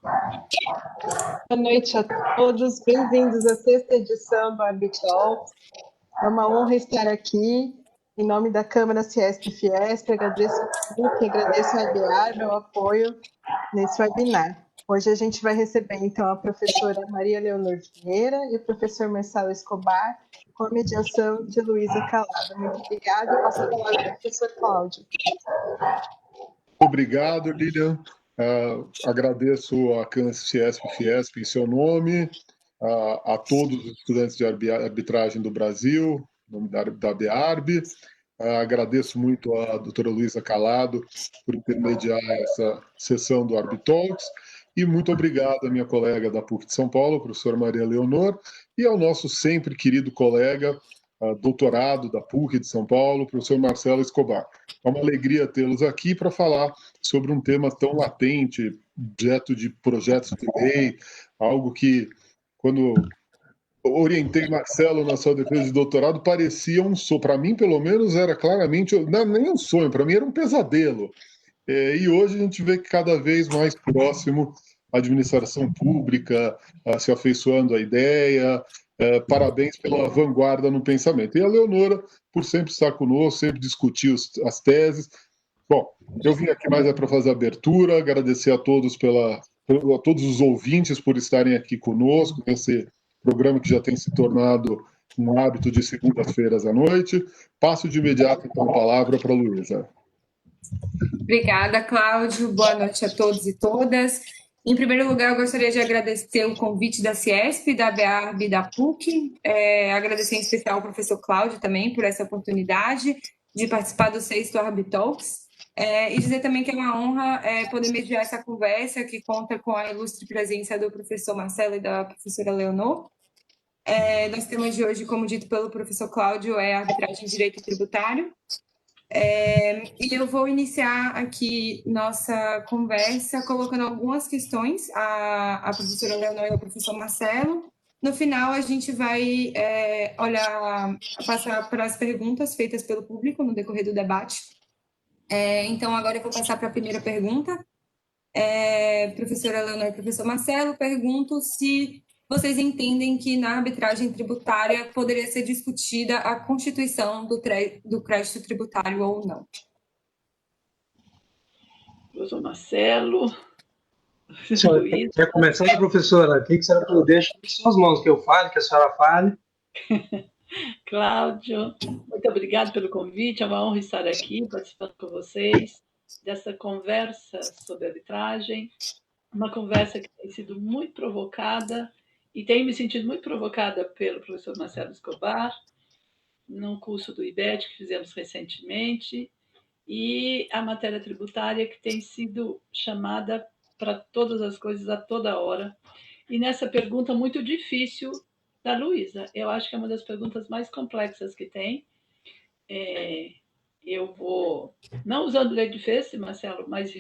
Boa noite a todos, bem-vindos à sexta edição do Arbitalks. É uma honra estar aqui em nome da Câmara Ciesp-Fiesp. Agradeço ao PUC, agradeço ao ABAR meu apoio nesse webinar. Hoje a gente vai receber então a professora Maria Leonor Vieira e o professor Marcelo Escobar, com a mediação de Luísa Calado. Muito obrigada. Eu passo a palavra ao professor Cláudio. Obrigado, Lilian. Agradeço a Ciesp-Fiesp em seu nome, a todos os estudantes de arbitragem do Brasil, em nome da ABARB. Agradeço muito a doutora Luísa Calado por intermediar essa sessão do Arbitalks. E muito obrigado à minha colega da PUC de São Paulo, professora Maria Leonor, e ao nosso sempre querido colega, doutorado da PUC de São Paulo, professor Marcelo Escobar. É uma alegria tê-los aqui para falar sobre um tema tão latente, objeto de projetos de lei, algo que, quando orientei Marcelo na sua defesa de doutorado, parecia um sonho. Para mim, pelo menos, era claramente, não, nem um sonho, para mim era um pesadelo. E hoje a gente vê que cada vez mais próximo a administração pública, se afeiçoando à ideia. Parabéns pela vanguarda no pensamento. E a Leonora, por sempre estar conosco, sempre discutir as teses. Bom, eu vim aqui mais para fazer a abertura, agradecer a todos a todos os ouvintes por estarem aqui conosco nesse programa que já tem se tornado um hábito de segundas-feiras à noite. Passo de imediato, então, a palavra para a Luísa. Obrigada, Cláudio. Boa noite a todos e todas. Em primeiro lugar, eu gostaria de agradecer o convite da Ciesp, da ABARB e da PUC. Agradecer em especial ao professor Cláudio também por essa oportunidade de participar do sexto Arbitalks. E dizer também que é uma honra poder mediar essa conversa, que conta com a ilustre presença do professor Marcelo e da professora Leonor. Nosso tema de hoje, como dito pelo professor Cláudio, é arbitragem de direito tributário. E eu vou iniciar aqui nossa conversa colocando algumas questões à professora Leonor e ao professor Marcelo. No final, a gente vai passar para as perguntas feitas pelo público no decorrer do debate. Então, agora eu vou passar para a primeira pergunta. Professora Leonor e professor Marcelo, pergunto se vocês entendem que na arbitragem tributária poderia ser discutida a constituição do crédito tributário ou não. Professor Marcelo. Quer começar, professora? O que a senhora deixa em suas mãos? Que eu fale, que a senhora fale. Cláudio, muito obrigado pelo convite. É uma honra estar aqui participando com vocês dessa conversa sobre arbitragem. Uma conversa que tem sido muito provocada e tenho me sentido muito provocada pelo professor Marcelo Escobar, num curso do IBET que fizemos recentemente, e a matéria tributária que tem sido chamada para todas as coisas a toda hora. E nessa pergunta muito difícil da Luísa, eu acho que é uma das perguntas mais complexas que tem. Eu vou, não usando lei de Fez, Marcelo, mas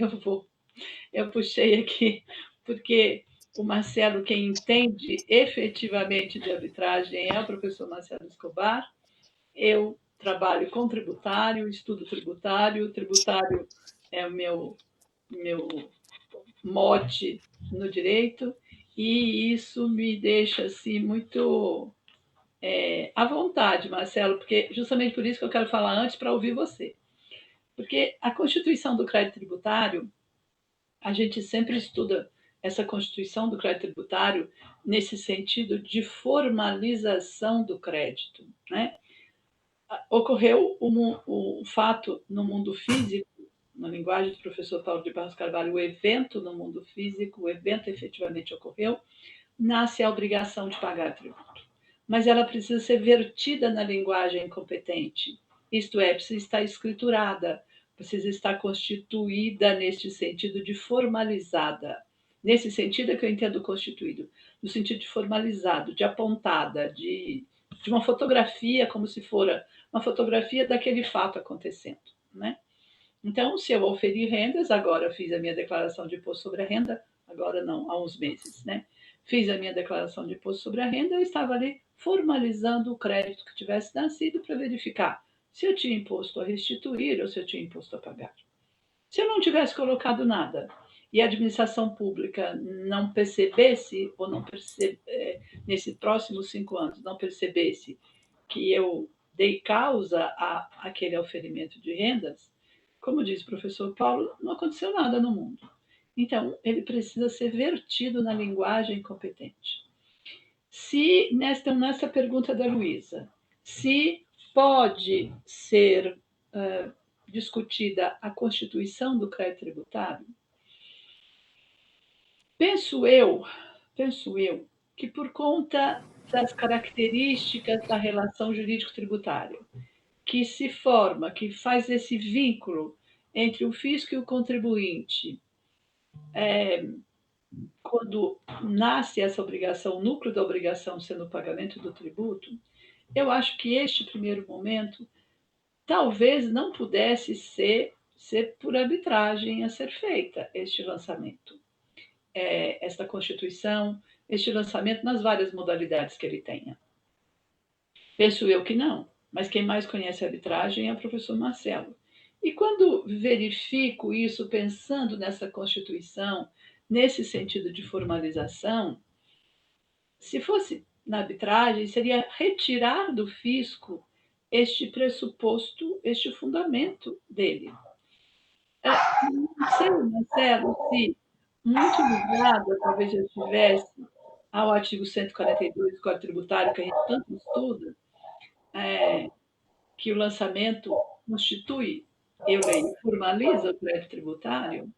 eu puxei aqui, porque o Marcelo, quem entende efetivamente de arbitragem é o professor Marcelo Escobar. Eu trabalho com tributário, estudo tributário, tributário é o meu mote no direito, e isso me deixa assim, muito à vontade, Marcelo, porque justamente por isso que eu quero falar antes, para ouvir você. Porque a Constituição do Crédito Tributário, a gente sempre estuda essa Constituição do Crédito Tributário nesse sentido de formalização do crédito, né? Ocorreu um fato no mundo físico, na linguagem do professor Paulo de Barros Carvalho, o evento no mundo físico, o evento efetivamente ocorreu, nasce a obrigação de pagar tributo. Mas ela precisa ser vertida na linguagem competente, isto é, precisa estar escriturada, precisa estar constituída neste sentido de formalizada. Nesse sentido é que eu entendo constituído, no sentido de formalizado, de apontada, de uma fotografia, como se fora uma fotografia daquele fato acontecendo, né? Então, se eu oferir rendas, agora fiz a minha declaração de imposto sobre a renda, agora não, há uns meses, né? Fiz a minha declaração de imposto sobre a renda, eu estava ali formalizando o crédito que tivesse nascido para verificar se eu tinha imposto a restituir ou se eu tinha imposto a pagar. Se eu não tivesse colocado nada e a administração pública não percebesse, ou não nesses próximos 5 anos, não percebesse que eu dei causa àquele oferimento de rendas, como diz o professor Paulo, não aconteceu nada no mundo. Então, ele precisa ser vertido na linguagem competente. Se, nessa pergunta da Luísa, se pode ser discutida a constituição do crédito tributário, penso eu que por conta das características da relação jurídico-tributária, que se forma, que faz esse vínculo entre o fisco e o contribuinte, quando nasce essa obrigação, o núcleo da obrigação sendo o pagamento do tributo, eu acho que este primeiro momento talvez não pudesse ser por arbitragem a ser feita este lançamento, esta Constituição, este lançamento nas várias modalidades que ele tenha. Penso eu que não, mas quem mais conhece a arbitragem é o professor Marcelo. E quando verifico isso, pensando nessa Constituição, nesse sentido de formalização, se fosse na arbitragem, seria retirar do fisco este pressuposto, este fundamento dele. Não sei, Marcelo, se muito ligado, talvez eu estivesse, ao artigo 142 do Código Tributário, que a gente tanto estuda, que o lançamento constitui, eu leio, formaliza o crédito tributário,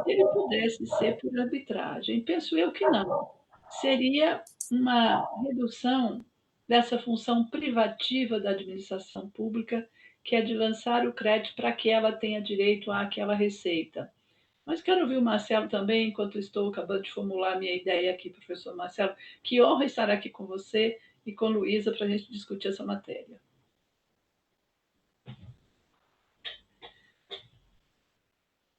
ele pudesse ser por arbitragem. Penso eu que não. Seria uma redução dessa função privativa da administração pública, que é de lançar o crédito para que ela tenha direito àquela receita. Mas quero ouvir o Marcelo também, enquanto estou acabando de formular minha ideia aqui, professor Marcelo. Que honra estar aqui com você e com Luísa para a gente discutir essa matéria.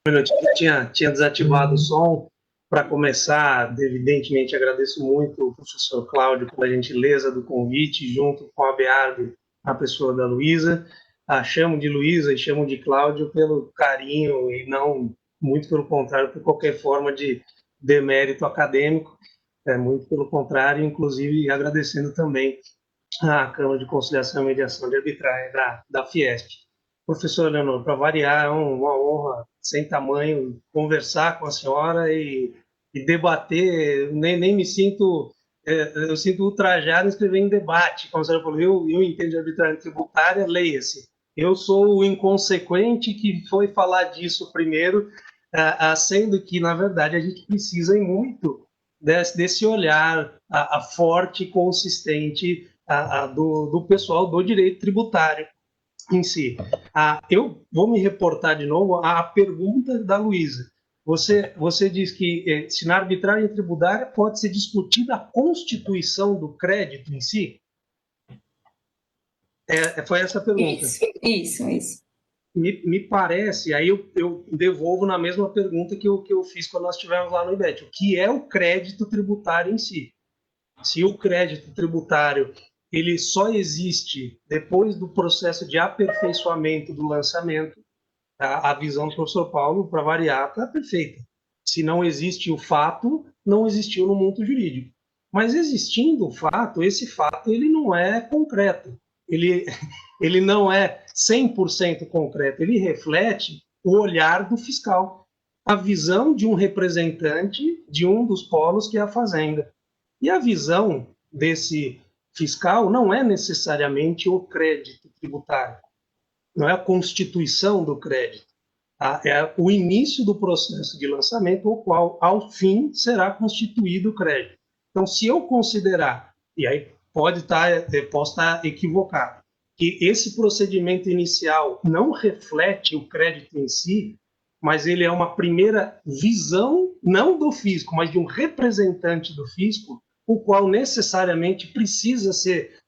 Eu tinha desativado o som. Para começar, evidentemente, agradeço muito ao professor Cláudio pela gentileza do convite, junto com a Bearbe, a pessoa da Luísa. Chamo de Luísa e chamo de Cláudio pelo carinho e não, muito pelo contrário, por qualquer forma de demérito acadêmico. Muito pelo contrário, inclusive agradecendo também à Câmara de Conciliação e Mediação de Arbitragem da Fiesp. Professor Leonor, para variar, é uma honra sem tamanho conversar com a senhora e debater. Nem me sinto, eu sinto ultrajado em escrever em debate. Como a senhora falou, eu entendo de arbitragem tributária, leia-se. Eu sou o inconsequente que foi falar disso primeiro, sendo que, na verdade, a gente precisa muito desse olhar forte e consistente do pessoal do direito tributário em si. Eu vou me reportar de novo à pergunta da Luísa. Você diz que se na arbitragem tributária pode ser discutida a constituição do crédito em si? Foi essa a pergunta. Isso. Me parece, aí eu devolvo na mesma pergunta que eu fiz quando nós estivemos lá no IBET. O que é o crédito tributário em si? Se o crédito tributário ele só existe depois do processo de aperfeiçoamento do lançamento, a visão do professor Paulo, para variar, está perfeita. Se não existe o fato, não existiu no mundo jurídico. Mas existindo o fato, esse fato ele não é concreto. Ele não é 100% concreto. Ele reflete o olhar do fiscal, a visão de um representante de um dos polos, que é a Fazenda. E a visão desse fiscal não é necessariamente o crédito tributário, não é a constituição do crédito, é o início do processo de lançamento, o qual, ao fim, será constituído o crédito. Então, se eu considerar, e aí posso estar equivocado, que esse procedimento inicial não reflete o crédito em si, mas ele é uma primeira visão, não do fisco, mas de um representante do fisco, o qual necessariamente precisa ser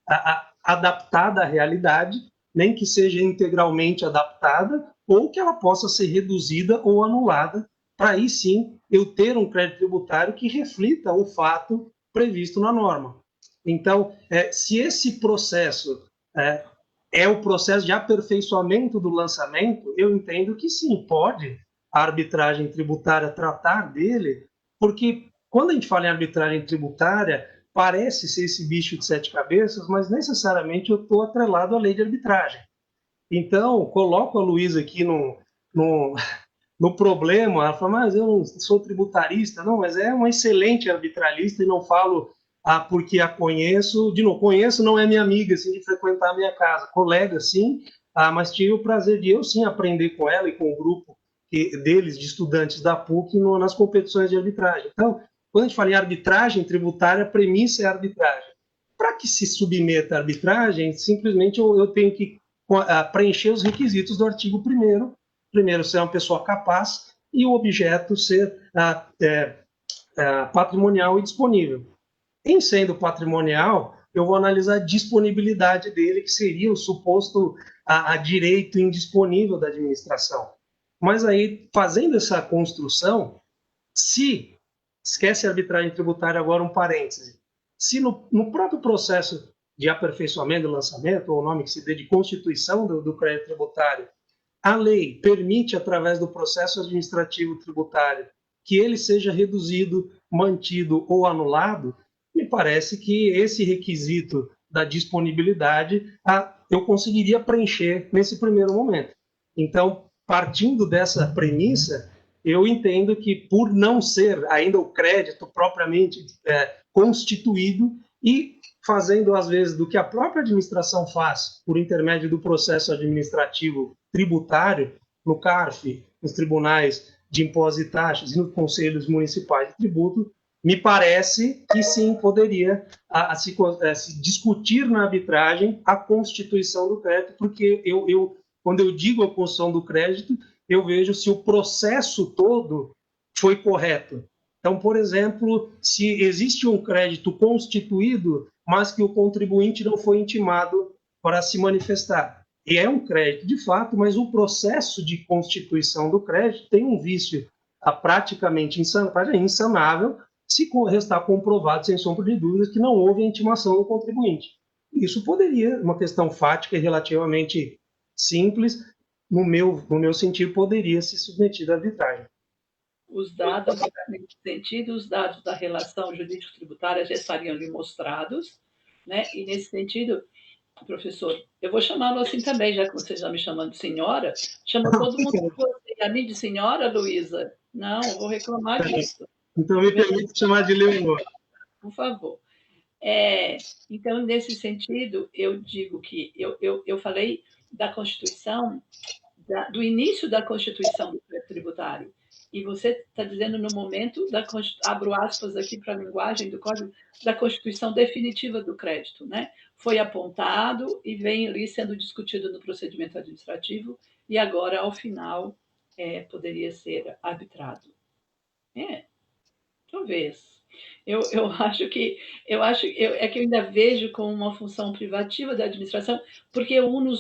adaptada à realidade, nem que seja integralmente adaptada, ou que ela possa ser reduzida ou anulada, para aí sim eu ter um crédito tributário que reflita o fato previsto na norma. Então, se esse processo é o processo de aperfeiçoamento do lançamento, eu entendo que sim, pode a arbitragem tributária tratar dele, porque quando a gente fala em arbitragem tributária, parece ser esse bicho de 7 cabeças, mas necessariamente eu estou atrelado à lei de arbitragem. Então, coloco a Luísa aqui no problema, ela fala, mas eu não sou tributarista, não, mas é uma excelente arbitralista e não falo porque a conheço, de novo, conheço, não é minha amiga, assim, de frequentar a minha casa, colega, sim, mas tive o prazer de eu, sim, aprender com ela e com o grupo deles, de estudantes da PUC, nas competições de arbitragem. Então, quando a gente fala em arbitragem tributária, a premissa é a arbitragem. Para que se submeta à arbitragem, simplesmente eu tenho que preencher os requisitos do artigo 1º. Primeiro, ser uma pessoa capaz e o objeto ser patrimonial e disponível. Em sendo patrimonial, eu vou analisar a disponibilidade dele, que seria o suposto direito indisponível da administração. Mas aí, fazendo essa construção, esquece a arbitragem tributária agora, um parêntese, se no próprio processo de aperfeiçoamento do lançamento, ou o nome que se dê de constituição do crédito tributário, a lei permite, através do processo administrativo tributário, que ele seja reduzido, mantido ou anulado, me parece que esse requisito da disponibilidade eu conseguiria preencher nesse primeiro momento. Então, partindo dessa premissa, eu entendo que, por não ser ainda o crédito propriamente constituído e fazendo, às vezes, do que a própria administração faz por intermédio do processo administrativo tributário, no CARF, nos tribunais de impostos e taxas e nos conselhos municipais de tributo, me parece que sim, poderia se discutir na arbitragem a constituição do crédito, porque quando eu digo a construção do crédito, eu vejo se o processo todo foi correto. Então, por exemplo, se existe um crédito constituído, mas que o contribuinte não foi intimado para se manifestar. E é um crédito, de fato, mas o processo de constituição do crédito tem um vício praticamente insanável, se restar comprovado, sem sombra de dúvidas, que não houve a intimação do contribuinte. Isso poderia, uma questão fática e relativamente simples, no meu sentido, poderia ser submetido à arbitragem. Os dados, nesse sentido, os dados da relação jurídico-tributária já estariam ali mostrados, né? E, nesse sentido, professor, eu vou chamá-lo assim também, já que você já me chamando de senhora, chama todo mundo de você. A mim de senhora, Luísa? Não, eu vou reclamar disso. Então, me permite chamar de Leonor. Por favor. Então, nesse sentido, eu digo que eu falei da Constituição, do início da Constituição do crédito tributário. E você está dizendo no momento abro aspas aqui para a linguagem do Código, da Constituição definitiva do crédito, né? Foi apontado e vem ali sendo discutido no procedimento administrativo e agora, ao final, poderia ser arbitrado. Talvez. Eu acho que eu ainda vejo como uma função privativa da administração, porque eu uno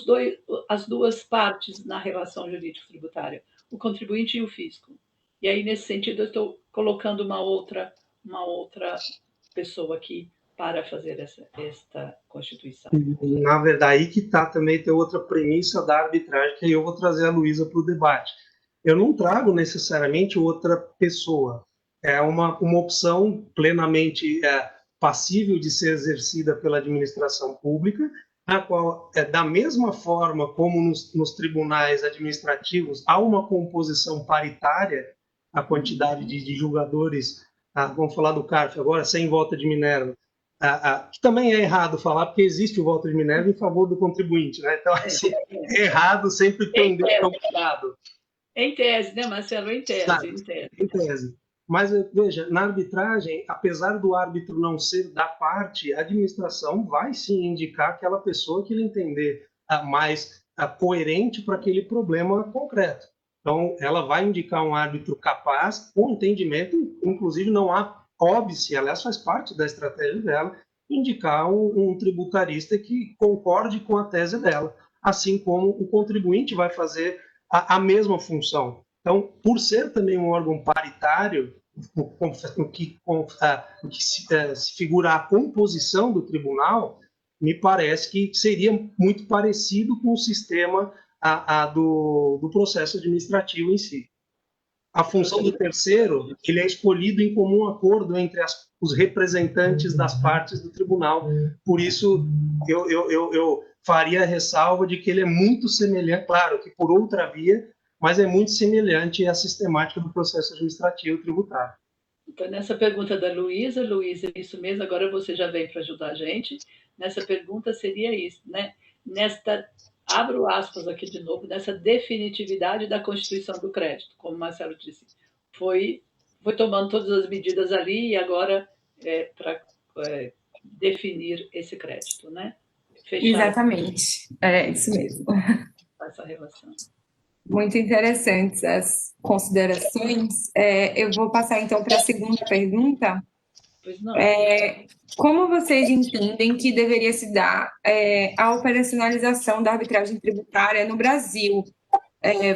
as duas partes na relação jurídico-tributária, o contribuinte e o fisco. E aí, nesse sentido, eu estou colocando uma outra pessoa aqui para fazer esta constituição. Na verdade, aí que está também, tem outra premissa da arbitragem, que aí eu vou trazer a Luísa para o debate. Eu não trago necessariamente outra pessoa. É uma opção plenamente passível de ser exercida pela administração pública, a qual, da mesma forma como nos tribunais administrativos, há uma composição paritária, a quantidade de julgadores, vamos falar do CARF agora, sem voto de Minerva, que também é errado falar, porque existe o voto de Minerva em favor do contribuinte, né? Então, assim, é errado sempre pender para um lado. Em tese, né, Marcelo? Em tese. Mas, veja, na arbitragem, apesar do árbitro não ser da parte, a administração vai sim indicar aquela pessoa que ele entender mais coerente para aquele problema concreto. Então, ela vai indicar um árbitro capaz, com entendimento, inclusive não há óbice, aliás, faz parte da estratégia dela, indicar um tributarista que concorde com a tese dela, assim como o contribuinte vai fazer a mesma função. Então, por ser também um órgão paritário, no que se figura a composição do tribunal, me parece que seria muito parecido com o sistema do processo administrativo em si. a função do terceiro, ele é escolhido em comum acordo entre os representantes das partes do tribunal. Por isso, eu faria a ressalva de que ele é muito semelhante, claro que por outra via, mas é muito semelhante à sistemática do processo administrativo tributário. Então, nessa pergunta da Luísa, isso mesmo, agora você já vem para ajudar a gente. Nessa pergunta seria isso, né? Abro aspas aqui de novo, nessa definitividade da constituição do crédito, como o Marcelo disse. Foi tomando todas as medidas ali e agora para definir esse crédito, né? Fechar. Exatamente, é isso mesmo. Essa relação. Muito interessantes as considerações. Eu vou passar, então, para a segunda pergunta. Pois não. Como vocês entendem que deveria se dar a operacionalização da arbitragem tributária no Brasil?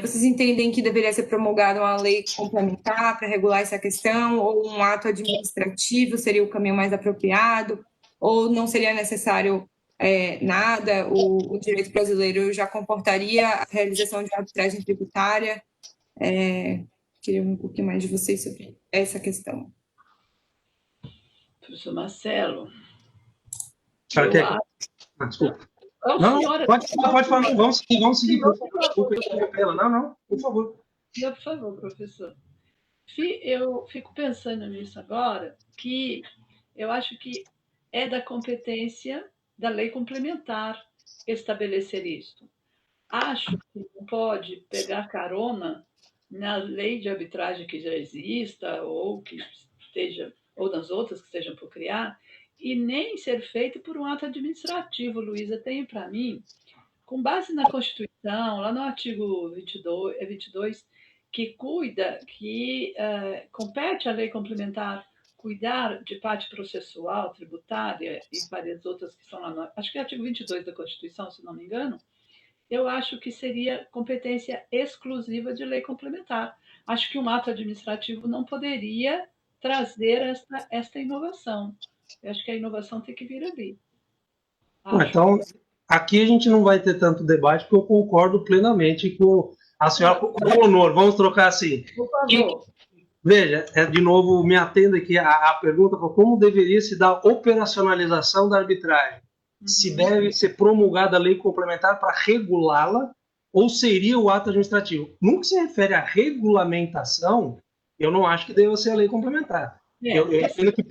Vocês entendem que deveria ser promulgada uma lei complementar para regular essa questão, ou um ato administrativo seria o caminho mais apropriado, ou não seria necessário nada, o direito brasileiro já comportaria a realização de arbitragem tributária? Queria um pouquinho mais de vocês sobre essa questão. Professor Marcelo. Desculpa. Não, pode falar, vamos seguir. Desculpa, não, por favor. Não, por favor, professor. Eu fico pensando nisso agora, que eu acho que é da competência da lei complementar estabelecer isso. Acho que não pode pegar carona na lei de arbitragem que já exista, ou nas outras que estejam por criar, e nem ser feito por um ato administrativo. Luísa, tem para mim, com base na Constituição, lá no artigo 22, que compete à lei complementar cuidar de parte processual, tributária e várias outras que estão lá, acho que é o artigo 22 da Constituição, se não me engano, eu acho que seria competência exclusiva de lei complementar. Acho que um ato administrativo não poderia trazer esta inovação. Eu acho que a inovação tem que vir ali. Então, aqui a gente não vai ter tanto debate, porque eu concordo plenamente com a senhora, com o honor. Vamos trocar assim. Por favor. Veja, de novo, me atenda aqui a pergunta para como deveria se dar a operacionalização da arbitragem. Se deve ser promulgada a lei complementar para regulá-la, ou seria o ato administrativo? No que se refere à regulamentação, eu não acho que deva ser a lei complementar. Eu entendo que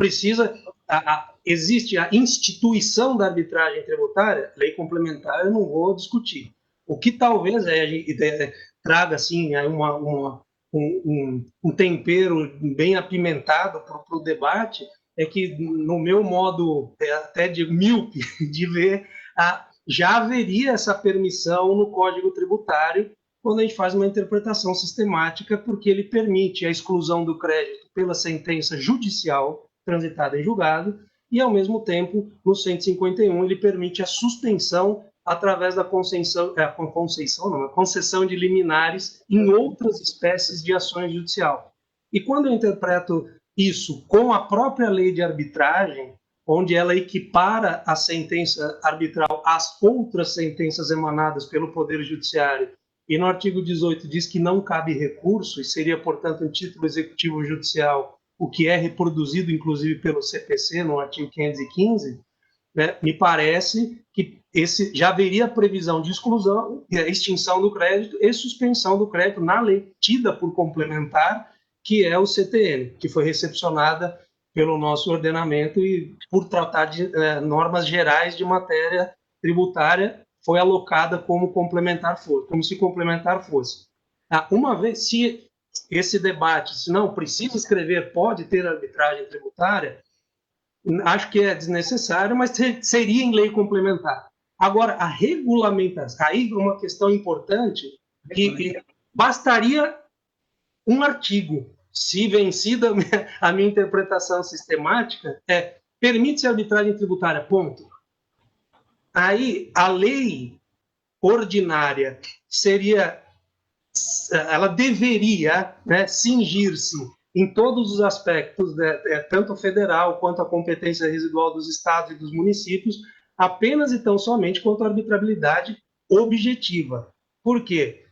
existe a instituição da arbitragem tributária, lei complementar eu não vou discutir. O que talvez traga assim, um tempero bem apimentado para o debate é que, no meu modo até de míope de ver, já haveria essa permissão no Código Tributário quando a gente faz uma interpretação sistemática, porque ele permite a exclusão do crédito pela sentença judicial transitada em julgado e, ao mesmo tempo, no 151, ele permite a suspensão através da concessão de liminares em outras espécies de ações judicial. E quando eu interpreto isso com a própria lei de arbitragem, onde ela equipara a sentença arbitral às outras sentenças emanadas pelo Poder Judiciário, e no artigo 18 diz que não cabe recurso, e seria, portanto, um título executivo judicial, o que é reproduzido, inclusive, pelo CPC, no artigo 515, né, me parece que já haveria previsão de exclusão, extinção do crédito e suspensão do crédito na lei tida por complementar, que é o CTN, que foi recepcionada pelo nosso ordenamento e, por tratar de normas gerais de matéria tributária, foi alocada como complementar fosse, como se complementar fosse. Uma vez, se esse debate, se não precisa escrever, pode ter arbitragem tributária, acho que é desnecessário, mas seria em lei complementar. Agora, a regulamentação, aí é uma questão importante, que bastaria um artigo, se vencida a minha interpretação sistemática, permite-se arbitragem tributária, ponto. Aí, a lei ordinária ela deveria, né, cingir-se em todos os aspectos, tanto federal quanto a competência residual dos estados e dos municípios, apenas e tão somente quanto à arbitrabilidade objetiva. Por quê?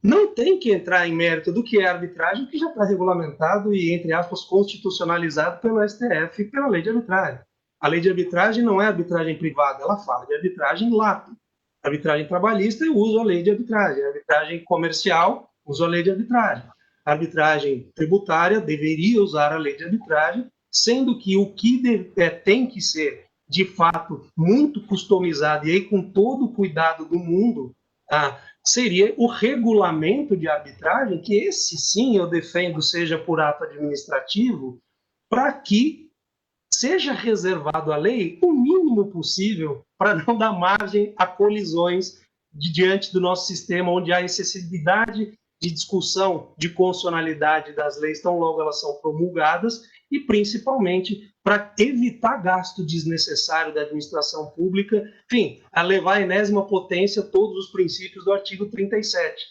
não tem que entrar em mérito do que é arbitragem, que já está regulamentado e, entre aspas, constitucionalizado pelo STF e pela lei de arbitragem. A lei de arbitragem não é arbitragem privada, ela fala de arbitragem lato. Arbitragem trabalhista, eu uso a lei de arbitragem. Arbitragem comercial, uso a lei de arbitragem. Arbitragem tributária, deveria usar a lei de arbitragem, sendo que o que tem que ser, de fato, muito customizado e aí com todo o cuidado do mundo, seria o regulamento de arbitragem, que esse sim eu defendo seja por ato administrativo, para que seja reservado à lei o mínimo possível para não dar margem a colisões diante do nosso sistema, onde há excessividade de discussão de constitucionalidade das leis, tão logo elas são promulgadas, e principalmente para evitar gasto desnecessário da administração pública, enfim, a levar à enésima potência todos os princípios do artigo 37.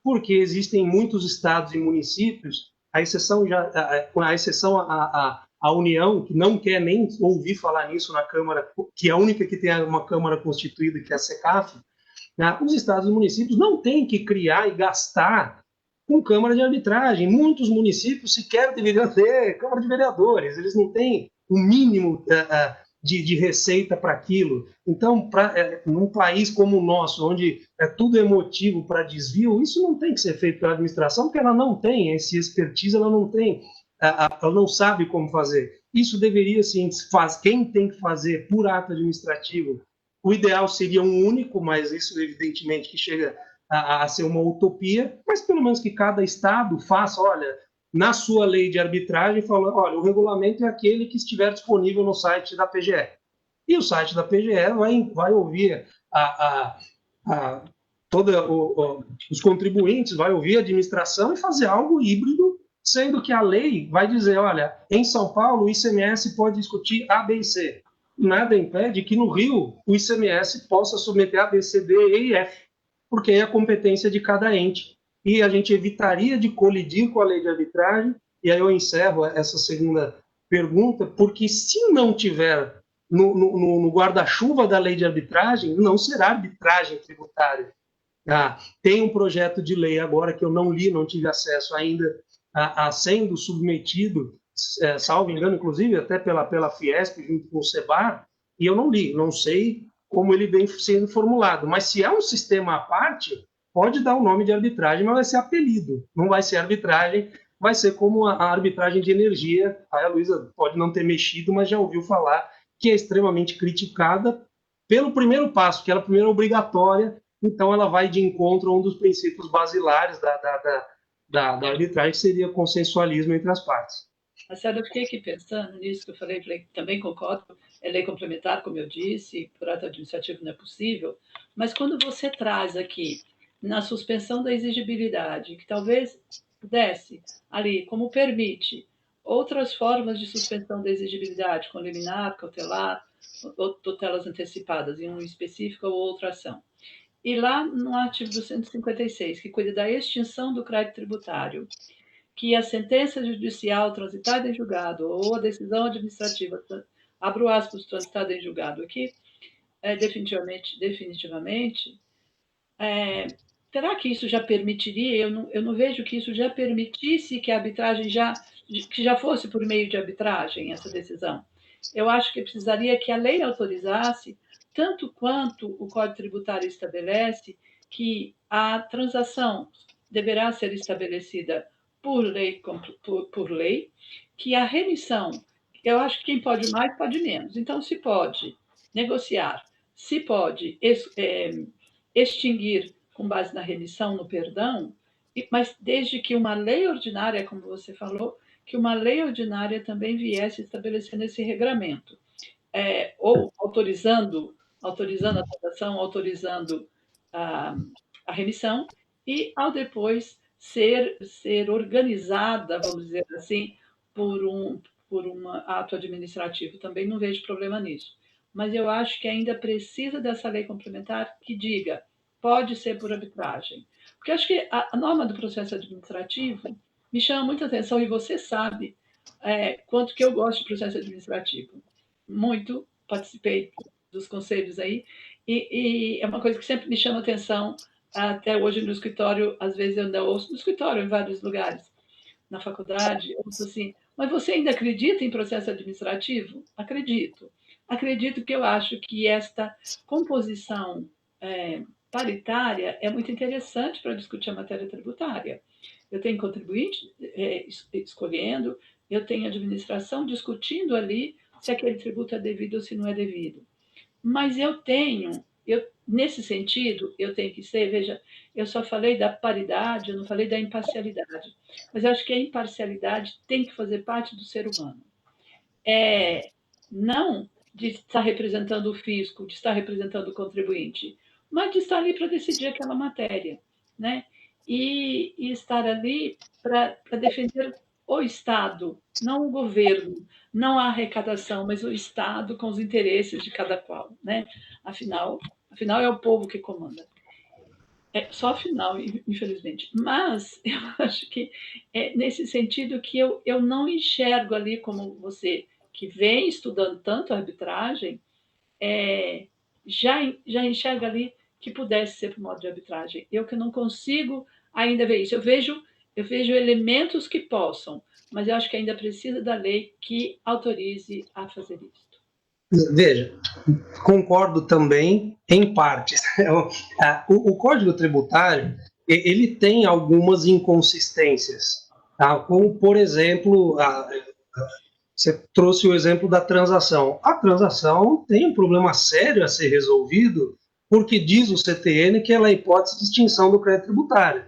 Porque existem muitos estados e municípios, a exceção a União, que não quer nem ouvir falar nisso na Câmara, que é a única que tem uma Câmara constituída, que é a SECAF, os estados e municípios não têm que criar e gastar com Câmara de Arbitragem. Muitos municípios sequer deveriam ter Câmara de Vereadores, eles não têm o mínimo de receita para aquilo. Então, num país como o nosso, onde tudo é motivo para desvio, isso não tem que ser feito pela administração, porque ela não tem esse expertise, ela não sabe como fazer. Isso deveria, sim, quem tem que fazer por ato administrativo. O ideal seria um único, mas isso evidentemente que chega a ser uma utopia, mas pelo menos que cada estado faça, olha, na sua lei de arbitragem, falando, olha, o regulamento é aquele que estiver disponível no site da PGE. E o site da PGE vai ouvir os contribuintes, vai ouvir a administração e fazer algo híbrido, sendo que a lei vai dizer, olha, em São Paulo o ICMS pode discutir A, B e C. Nada impede que no Rio o ICMS possa submeter A, B, C, D, E e F, porque é a competência de cada ente. E a gente evitaria de colidir com a lei de arbitragem, e aí eu encerro essa segunda pergunta, porque se não tiver no guarda-chuva da lei de arbitragem, não será arbitragem tributária. Tem um projeto de lei agora que eu não li, não tive acesso ainda, sendo submetido, salvo engano, inclusive, até pela Fiesp, junto com o SEBAR, e eu não li, não sei como ele vem sendo formulado. Mas se é um sistema à parte, pode dar o nome de arbitragem, mas vai ser apelido, não vai ser arbitragem, vai ser como a arbitragem de energia. A Luísa pode não ter mexido, mas já ouviu falar, que é extremamente criticada pelo primeiro passo, que ela primeiro é obrigatória, então ela vai de encontro a um dos princípios basilares da arbitragem, que seria consensualismo entre as partes. Marcelo, eu fiquei aqui pensando nisso que eu falei, também concordo, é lei complementar, como eu disse, por ato administrativo não é possível, mas quando você traz aqui, na suspensão da exigibilidade, que talvez pudesse ali, como permite, outras formas de suspensão da exigibilidade, com liminar, cautelar, ou tutelas antecipadas, em um específico ou outra ação. E lá no artigo 256, que cuida da extinção do crédito tributário, que a sentença judicial transitada em julgado ou a decisão administrativa, abro aspas, transitada em julgado aqui, definitivamente, será que isso já permitiria? Eu não vejo que isso já permitisse que a arbitragem que já fosse por meio de arbitragem essa decisão. Eu acho que precisaria que a lei autorizasse, tanto quanto o Código Tributário estabelece, que a transação deverá ser estabelecida por lei, que a remissão, eu acho que quem pode mais pode menos. Então, se pode negociar, se pode extinguir com base na remissão, no perdão, mas desde que uma lei ordinária, como você falou, que uma lei ordinária também viesse estabelecendo esse regramento, ou autorizando a transação, autorizando a remissão, e ao depois ser organizada, vamos dizer assim, por um ato administrativo. Também não vejo problema nisso. Mas eu acho que ainda precisa dessa lei complementar que diga, pode ser por arbitragem. Porque acho que a norma do processo administrativo me chama muita atenção, e você sabe quanto que eu gosto de processo administrativo. Muito, participei dos conselhos aí, e é uma coisa que sempre me chama atenção, até hoje no escritório, às vezes eu ainda ouço no escritório, em vários lugares, na faculdade, eu ouço assim, mas você ainda acredita em processo administrativo? Acredito. Acredito que eu acho que esta composição paritária é muito interessante para discutir a matéria tributária. Eu tenho contribuinte escolhendo, eu tenho administração discutindo ali se aquele tributo é devido ou se não é devido. Mas nesse sentido, eu tenho que ser, veja, eu só falei da paridade, eu não falei da imparcialidade, mas eu acho que a imparcialidade tem que fazer parte do ser humano. Não de estar representando o fisco, de estar representando o contribuinte, mas de estar ali para decidir aquela matéria, né? E estar ali para defender o Estado, não o governo, não a arrecadação, mas o Estado com os interesses de cada qual, né? Afinal é o povo que comanda. Só afinal, infelizmente. Mas eu acho que é nesse sentido que eu não enxergo ali como você, que vem estudando tanto a arbitragem, já enxerga ali que pudesse ser por modo de arbitragem. Eu que não consigo ainda ver isso. Eu vejo elementos que possam, mas eu acho que ainda precisa da lei que autorize a fazer isso. Veja, concordo também em partes. O Código Tributário, ele tem algumas inconsistências, tá? Como, por exemplo, você trouxe o exemplo da transação. A transação tem um problema sério a ser resolvido, porque diz o CTN que ela é hipótese de extinção do crédito tributário.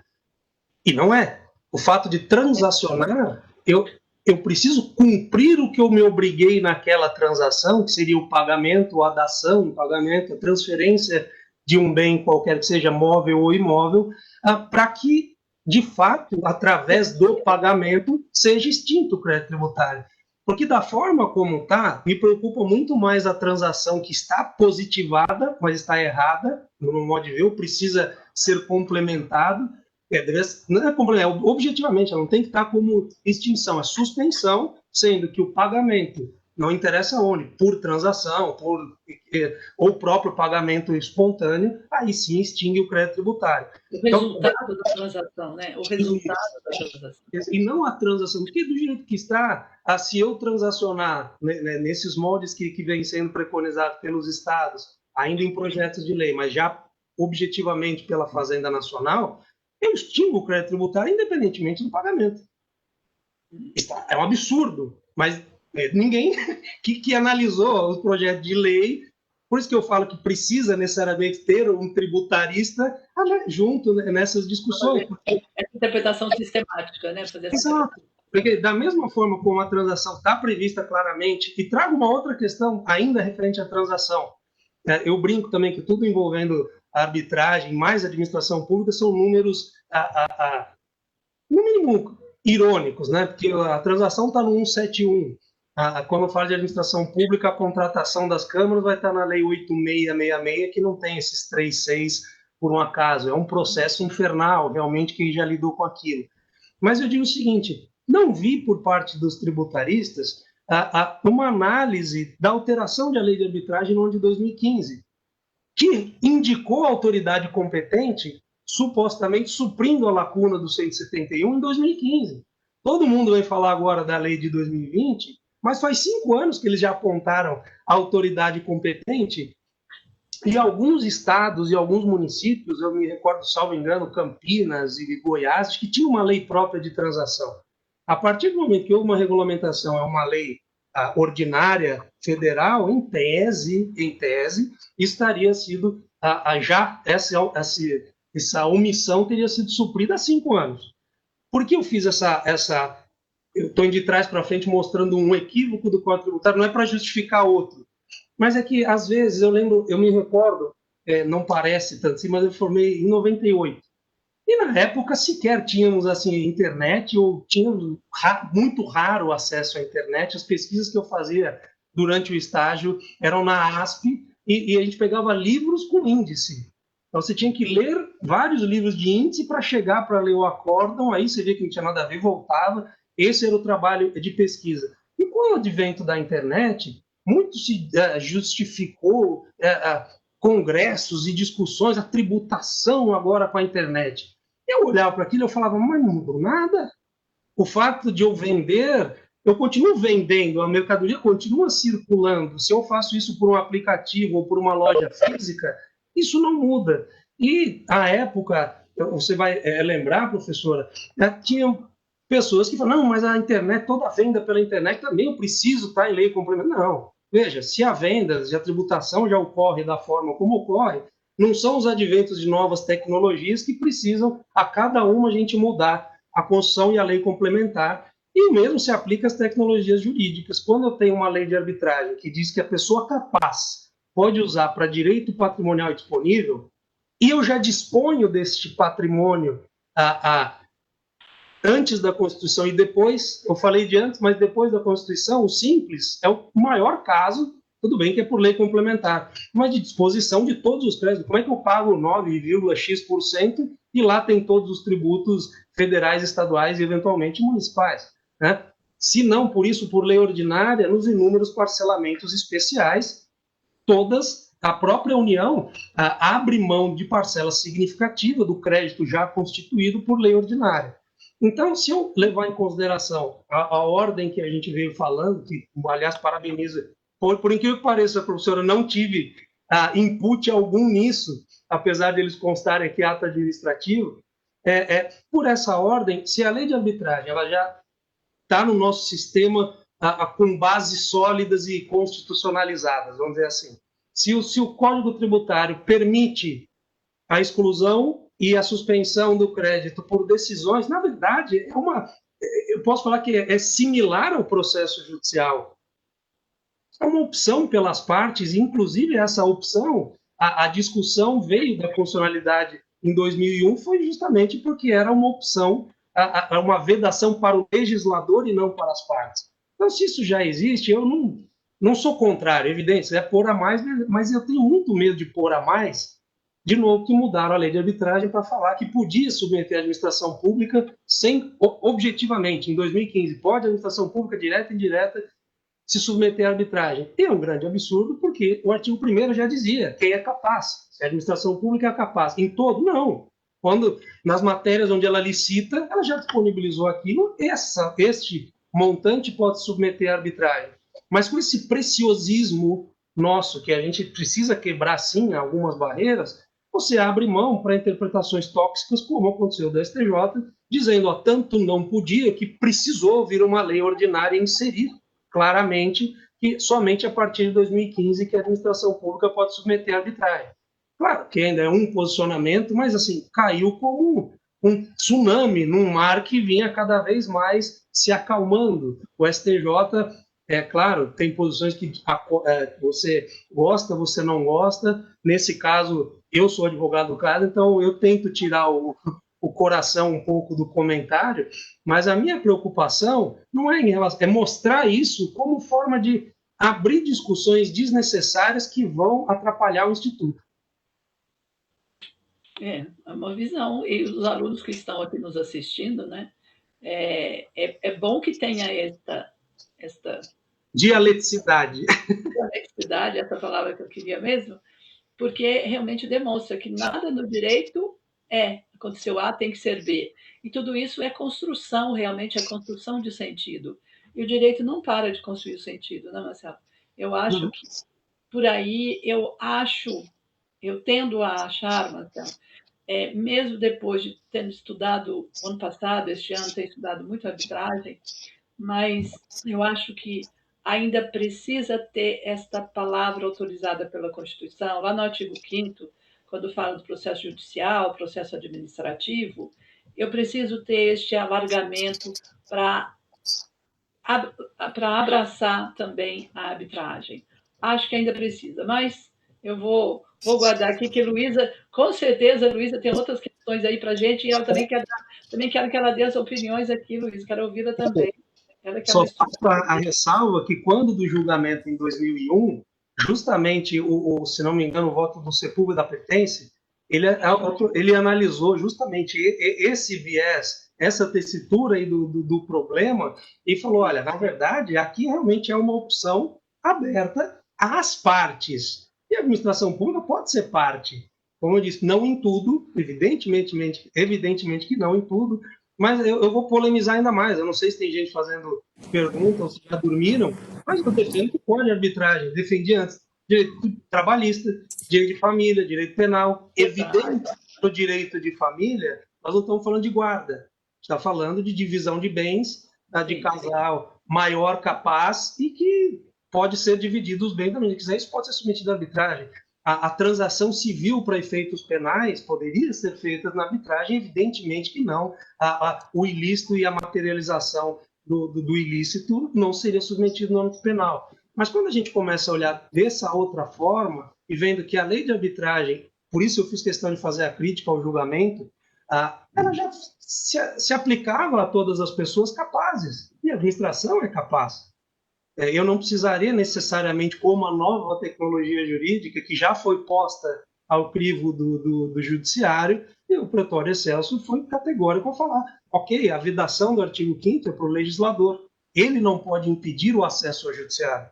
E não é. O fato de transacionar, eu preciso cumprir o que eu me obriguei naquela transação, que seria o pagamento, a dação, o pagamento, a transferência de um bem qualquer que seja móvel ou imóvel, para que, de fato, através do pagamento, seja extinto o crédito tributário. Porque da forma como está, me preocupa muito mais a transação que está positivada, mas está errada, no meu modo de ver, precisa ser complementado. Não é complementar, objetivamente, ela não tem que estar como extinção, é suspensão, sendo que o pagamento, não interessa onde, por transação, ou próprio pagamento espontâneo, aí sim extingue o crédito tributário. O resultado da transação, né? O resultado da transação. E não a transação, porque do jeito que está, se eu transacionar nesses moldes que vem sendo preconizados pelos estados, ainda em projetos de lei, mas já objetivamente pela Fazenda Nacional, eu extingo o crédito tributário independentemente do pagamento. É um absurdo, mas ninguém que analisou o projeto de lei, por isso que eu falo que precisa necessariamente ter um tributarista junto nessas discussões. Essa interpretação sistemática, né? Exato. Porque da mesma forma como a transação está prevista claramente, e trago uma outra questão ainda referente à transação. Eu brinco também que tudo envolvendo a arbitragem, mais administração pública, são números, no mínimo, irônicos, né? Porque a transação está no 171. Quando eu falo de administração pública, a contratação das câmaras vai estar na Lei 8666, que não tem esses 36 por um acaso. É um processo infernal, realmente, quem já lidou com aquilo. Mas eu digo o seguinte, não vi por parte dos tributaristas uma análise da alteração da lei de arbitragem no ano de 2015, que indicou a autoridade competente, supostamente suprindo a lacuna do 171 em 2015. Todo mundo vai falar agora da lei de 2020, mas faz 5 anos que eles já apontaram a autoridade competente, e alguns estados e alguns municípios, eu me recordo, salvo engano, Campinas e Goiás, que tinham uma lei própria de transação. A partir do momento que houve uma regulamentação, é uma lei ordinária federal, em tese, estaria sido já essa omissão teria sido suprida há 5 anos. Por que eu fiz eu estou indo de trás para frente mostrando um equívoco do Código Tributário, não é para justificar outro, mas é que às vezes eu me recordo, não parece tanto assim, mas eu formei em 98. E na época sequer tínhamos assim internet, ou tínhamos muito raro acesso à internet. As pesquisas que eu fazia durante o estágio eram na ASP, e a gente pegava livros com índice. Então você tinha que ler vários livros de índice para chegar para ler o acórdão, aí você via que não tinha nada a ver, voltava. Esse era o trabalho de pesquisa. E com o advento da internet, muito se justificou congressos e discussões, a tributação agora com a internet. Eu olhava para aquilo e eu falava, mas não mudou nada. O fato de eu vender, eu continuo vendendo, a mercadoria continua circulando. Se eu faço isso por um aplicativo ou por uma loja física, isso não muda. E, à época, você vai lembrar, professora, tinha pessoas que falam, não, mas a internet, toda a venda pela internet também eu preciso estar em lei complementar. Não. Veja, se a venda e a tributação já ocorre da forma como ocorre, não são os adventos de novas tecnologias que precisam, a cada uma, a gente mudar a Constituição e a lei complementar. E o mesmo se aplica às tecnologias jurídicas. Quando eu tenho uma lei de arbitragem que diz que a pessoa capaz pode usar para direito patrimonial disponível, e eu já disponho deste patrimônio antes da Constituição e depois, eu falei de antes, mas depois da Constituição, o simples é o maior caso, tudo bem que é por lei complementar, mas de disposição de todos os créditos. Como é que eu pago 9,x% e lá tem todos os tributos federais, estaduais e eventualmente municipais, né? Se não, por isso, por lei ordinária, nos inúmeros parcelamentos especiais, todas, a própria União abre mão de parcela significativa do crédito já constituído por lei ordinária. Então, se eu levar em consideração a ordem que a gente veio falando, que, aliás, parabenizo, por incrível que pareça, professora, não tive input algum nisso, apesar de eles constarem aqui ato administrativo, por essa ordem, se a lei de arbitragem ela já está no nosso sistema com bases sólidas e constitucionalizadas, vamos dizer assim, se o Código Tributário permite a exclusão e a suspensão do crédito por decisões, na verdade, eu posso falar que é similar ao processo judicial. É uma opção pelas partes, inclusive essa opção, a discussão veio da constitucionalidade em 2001, foi justamente porque era uma opção, uma vedação para o legislador e não para as partes. Então, se isso já existe, eu não sou contrário, evidente, é pôr a mais, mas eu tenho muito medo de pôr a mais, de novo, que mudaram a lei de arbitragem para falar que podia submeter a administração pública objetivamente, em 2015, pode a administração pública direta e indireta se submeter à arbitragem. E é um grande absurdo, porque o artigo 1º já dizia quem é capaz, se a administração pública é capaz. Em todo, não. Quando, nas matérias onde ela licita, ela já disponibilizou aquilo, este montante pode submeter à arbitragem. Mas com esse preciosismo nosso, que a gente precisa quebrar, sim, algumas barreiras, você abre mão para interpretações tóxicas, como aconteceu da STJ, dizendo, tanto não podia, que precisou vir uma lei ordinária e inserir claramente que somente a partir de 2015 que a administração pública pode submeter à arbitragem. Claro que ainda é um posicionamento, mas assim, caiu como um tsunami num mar que vinha cada vez mais se acalmando. O STJ, claro, tem posições que você gosta, você não gosta. Nesse caso, eu sou advogado do caso, então eu tento tirar o coração um pouco do comentário, mas a minha preocupação não é em relação, é mostrar isso como forma de abrir discussões desnecessárias que vão atrapalhar o Instituto. É uma visão, e os alunos que estão aqui nos assistindo, né? É bom que tenha esta dialeticidade, essa palavra que eu queria mesmo, porque realmente demonstra que nada no direito aconteceu A, tem que ser B. E tudo isso é construção, realmente é construção de sentido. E o direito não para de construir o sentido, né, Marcelo? Eu acho que por aí, eu tendo a achar, Marcelo, mesmo depois de ter estudado ano passado, este ano, ter estudado muito arbitragem, mas eu acho que ainda precisa ter esta palavra autorizada pela Constituição, lá no artigo 5º, quando fala do processo judicial, processo administrativo, eu preciso ter este alargamento para abraçar também a arbitragem. Acho que ainda precisa, mas eu vou guardar aqui que Luísa, com certeza, a Luísa tem outras questões aí para a gente, e eu também quero que ela dê as opiniões aqui, Luísa, quero ouvi-la também. Só faço a ressalva que quando do julgamento em 2001, justamente, se não me engano, o voto do Sepúlveda da Pertence, ele analisou justamente esse viés, essa tessitura aí do problema, e falou, olha, na verdade, aqui realmente é uma opção aberta às partes. E a administração pública pode ser parte. Como eu disse, não em tudo, evidentemente que não em tudo, mas eu vou polemizar ainda mais. Eu não sei se tem gente fazendo perguntas ou se já dormiram, mas eu defendo que pode arbitragem. Defendi antes direito trabalhista, direito de família, direito penal. Evidente no direito de família, nós não estamos falando de guarda. Está falando de divisão de bens, de casal maior capaz e que pode ser dividido os bens também. Se quiser, isso pode ser submetido à arbitragem. A transação civil para efeitos penais poderia ser feita na arbitragem, evidentemente que não. O ilícito e a materialização do ilícito não seria submetido no âmbito penal. Mas quando a gente começa a olhar dessa outra forma e vendo que a lei de arbitragem, por isso eu fiz questão de fazer a crítica ao julgamento, ela já se aplicava a todas as pessoas capazes, e a administração é capaz. Eu não precisaria necessariamente, como a nova tecnologia jurídica, que já foi posta ao crivo do judiciário, e o pretório excelso foi categórico ao falar, ok, a vedação do artigo 5º é para o legislador, ele não pode impedir o acesso ao judiciário,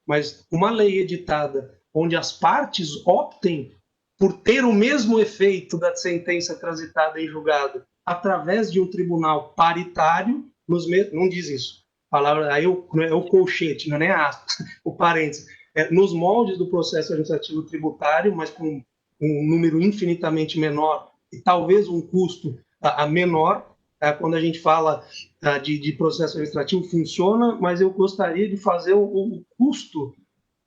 mas uma lei editada onde as partes optem por ter o mesmo efeito da sentença transitada em julgado através de um tribunal paritário, não diz isso. Palavra, aí é o colchete, não é nem a aspas, o parênteses. Nos moldes do processo administrativo tributário, mas com um número infinitamente menor e talvez um custo menor, quando a gente fala de processo administrativo, funciona, mas eu gostaria de fazer o custo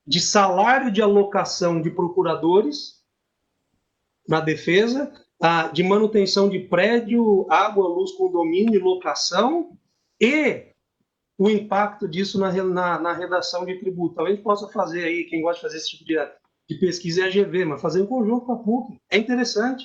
de salário de alocação de procuradores na defesa, de manutenção de prédio, água, luz, condomínio e locação, e o impacto disso na redação de tributo. Talvez possa fazer aí, quem gosta de fazer esse tipo de pesquisa é a GV, mas fazer em conjunto com a PUC. É interessante,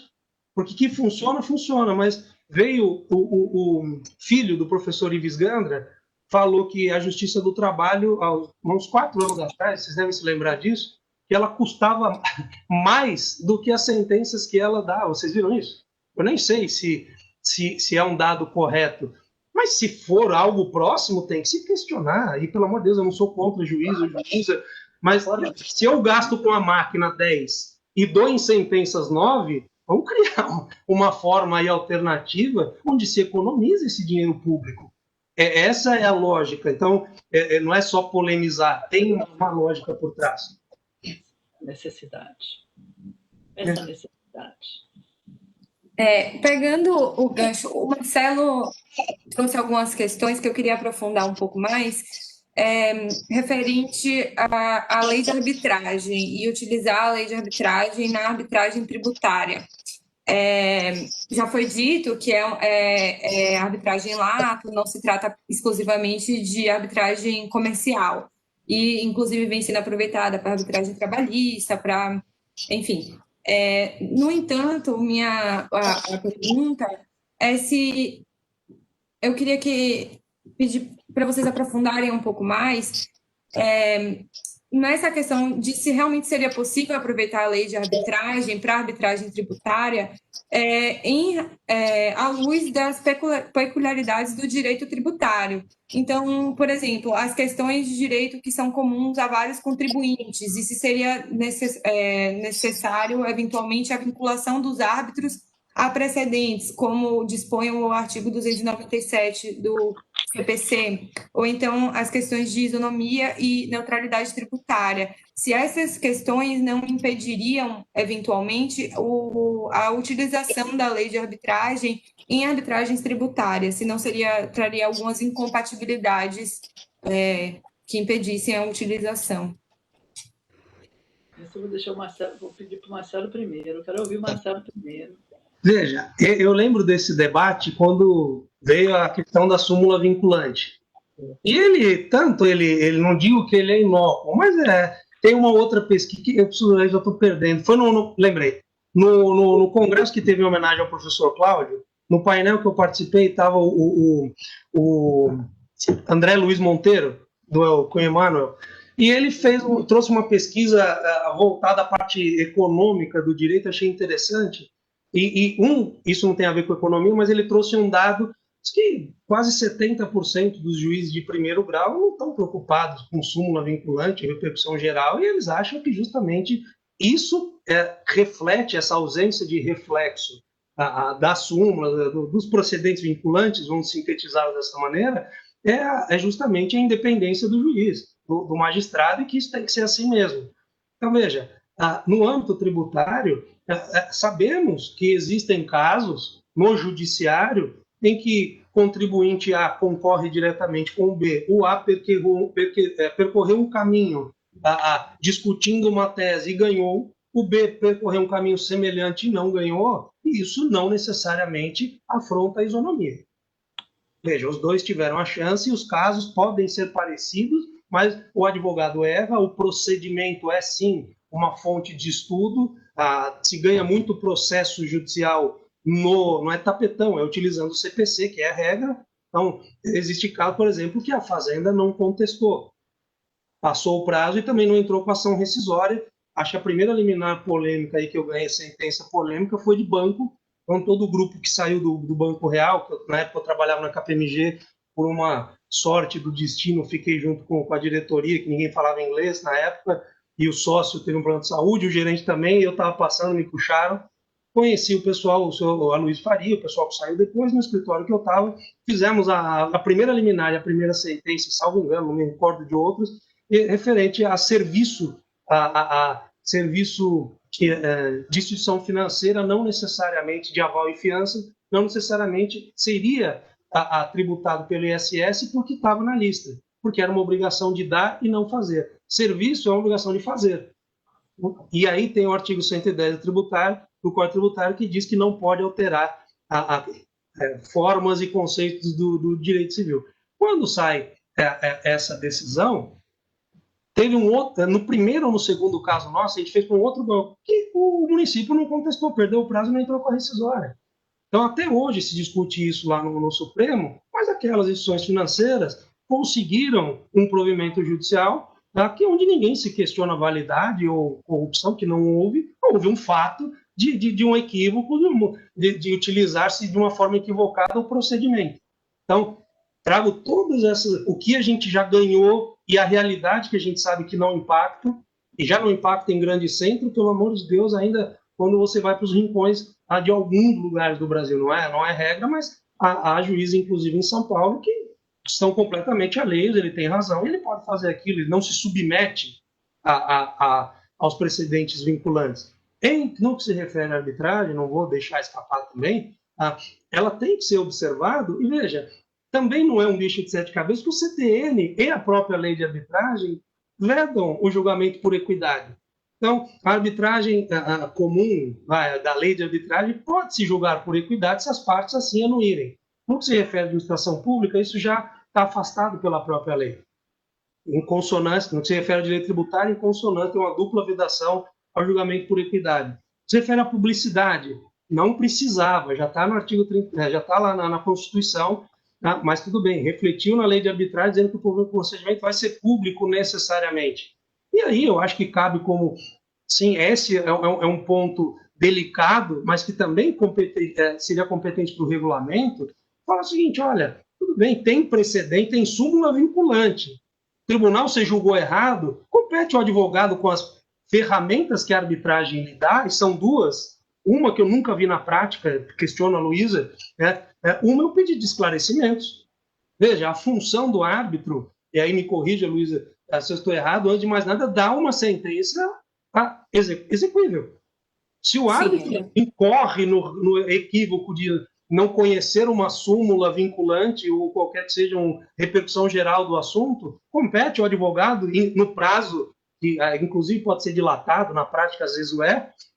porque que funciona, mas veio o filho do professor Ives Gandra, falou que a Justiça do Trabalho, há uns 4 anos atrás, vocês devem se lembrar disso, que ela custava mais do que as sentenças que ela dá. Vocês viram isso? Eu nem sei se é um dado correto, mas se for algo próximo, tem que se questionar. E, pelo amor de Deus, eu não sou contra juízo, mas se eu gasto com a máquina 10 e dou em sentenças 9, vamos criar uma forma aí alternativa onde se economiza esse dinheiro público. Essa é a lógica. Então, não é só polemizar, tem uma lógica por trás. Essa necessidade. Pegando o gancho, o Marcelo trouxe algumas questões que eu queria aprofundar um pouco mais, referente à lei de arbitragem e utilizar a lei de arbitragem na arbitragem tributária. Já foi dito que arbitragem lato, não se trata exclusivamente de arbitragem comercial, e inclusive vem sendo aproveitada para arbitragem trabalhista, enfim. No entanto, a pergunta é se eu queria pedir para vocês aprofundarem um pouco mais nessa questão de se realmente seria possível aproveitar a lei de arbitragem para arbitragem tributária à luz das peculiaridades do direito tributário. Então, por exemplo, as questões de direito que são comuns a vários contribuintes, e se seria necessário, eventualmente, a vinculação dos árbitros a precedentes, como dispõe o artigo 297 do CPC, ou então as questões de isonomia e neutralidade tributária. Se essas questões não impediriam, eventualmente, a utilização da lei de arbitragem em arbitragens tributárias, se não traria algumas incompatibilidades que impedissem a utilização. Isso eu vou deixar vou pedir para o Marcelo primeiro. Eu quero ouvir o Marcelo primeiro. Veja, eu lembro desse debate quando veio a questão da súmula vinculante. E ele não digo que ele é inócuo, mas tem uma outra pesquisa que eu já estou perdendo. Foi lembrei, no congresso que teve em homenagem ao professor Cláudio, no painel que eu participei estava o André Luiz Monteiro, do Cunha Emanuel, e ele trouxe uma pesquisa voltada à parte econômica do direito, achei interessante. Isso não tem a ver com economia, mas ele trouxe um dado que quase 70% dos juízes de primeiro grau não estão preocupados com súmula vinculante, repercussão geral, e eles acham que justamente isso reflete essa ausência de reflexo da súmula, dos procedentes vinculantes, vamos sintetizar dessa maneira, é justamente a independência do juiz, do magistrado, e que isso tem que ser assim mesmo. Então, veja, no âmbito tributário, sabemos que existem casos no judiciário em que contribuinte A concorre diretamente com o B, o A percorreu um caminho discutindo uma tese e ganhou, o B percorreu um caminho semelhante e não ganhou, e isso não necessariamente afronta a isonomia. Veja, os dois tiveram a chance e os casos podem ser parecidos, mas o advogado erra, o procedimento é sim uma fonte de estudo, se ganha muito processo judicial não é tapetão, é utilizando o CPC, que é a regra. Então, existe caso, por exemplo, que a Fazenda não contestou, passou o prazo e também não entrou com ação rescisória. Acho que a primeira liminar polêmica aí que eu ganhei, sentença polêmica, foi de banco. Então, todo o grupo que saiu do Banco Real, que na época eu trabalhava na KPMG, por uma sorte do destino, fiquei junto com a diretoria, que ninguém falava inglês na época, e o sócio teve um plano de saúde, o gerente também, eu estava passando, me puxaram. Conheci o pessoal, o Aloysio Faria, o pessoal que saiu depois no escritório que eu estava, fizemos a primeira liminar e a primeira sentença, salvo engano, não me recordo de outros, referente a serviço, serviço de instituição financeira, não necessariamente de aval e fiança, não necessariamente seria tributado pelo ISS porque estava na lista, porque era uma obrigação de dar e não fazer. Serviço é uma obrigação de fazer. E aí tem o artigo 110 do tributário, do Código Tributário, que diz que não pode alterar formas e conceitos do direito civil. Quando sai essa decisão, teve um outro, no primeiro ou no segundo caso nosso, a gente fez com outro banco, que o município não contestou, perdeu o prazo e não entrou com a rescisória. Então, até hoje se discute isso lá no Supremo, mas aquelas instituições financeiras conseguiram um provimento judicial onde ninguém se questiona a validade ou corrupção, que não houve um fato de um equívoco, de utilizar-se de uma forma equivocada o procedimento. Então, trago todas essas, o que a gente já ganhou e a realidade que a gente sabe que não impacta, e já não impacta em grande centro, pelo amor de Deus, ainda quando você vai para os rincões de alguns lugares do Brasil. Não é regra, mas há juízes, inclusive em São Paulo, que estão completamente alheios, ele tem razão, ele pode fazer aquilo, ele não se submete aos precedentes vinculantes. No que se refere à arbitragem, não vou deixar escapar também, ela tem que ser observada, e veja, também não é um bicho de sete cabeças, que o CTN e a própria lei de arbitragem vedam o julgamento por equidade. Então, a arbitragem comum da lei de arbitragem pode se julgar por equidade se as partes assim anuírem. No que se refere à administração pública, isso já está afastado pela própria lei. Em consonância, no que se refere ao direito tributário, em consonância, tem uma dupla vedação ao julgamento por equidade. No que se refere à publicidade, não precisava, já está no artigo 30, já está lá na Constituição, mas tudo bem, refletiu na lei de arbitragem, dizendo que o procedimento vai ser público necessariamente. E aí eu acho que cabe como, sim, esse é um ponto delicado, mas que também seria competente para o regulamento, fala o seguinte, olha, tudo bem, tem precedente, tem súmula vinculante. O tribunal se julgou errado, compete ao advogado com as ferramentas que a arbitragem lhe dá, e são duas, uma que eu nunca vi na prática, questiona a Luísa, uma é o pedido de esclarecimentos. Veja, a função do árbitro, e aí me corrija, Luísa, se eu estou errado, antes de mais nada, dá uma sentença execuível. Se o árbitro incorre no equívoco de não conhecer uma súmula vinculante ou qualquer que seja uma repercussão geral do assunto, compete ao advogado, no prazo, que inclusive pode ser dilatado, na prática às vezes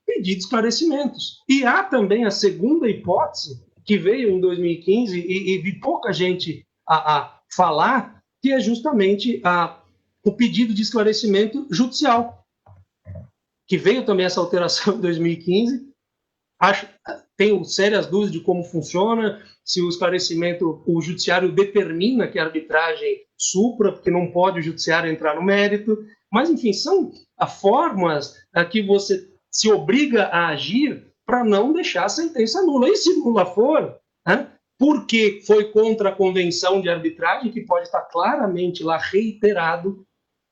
pedir esclarecimentos. E há também a segunda hipótese, que veio em 2015 e vi pouca gente falar, que é justamente o pedido de esclarecimento judicial, que veio também essa alteração em 2015. Tenho sérias dúvidas de como funciona, se o esclarecimento, o judiciário determina que a arbitragem supra, porque não pode o judiciário entrar no mérito, mas, enfim, são formas que você se obriga a agir para não deixar a sentença nula. E se nula for, porque foi contra a convenção de arbitragem, que pode estar claramente lá reiterado,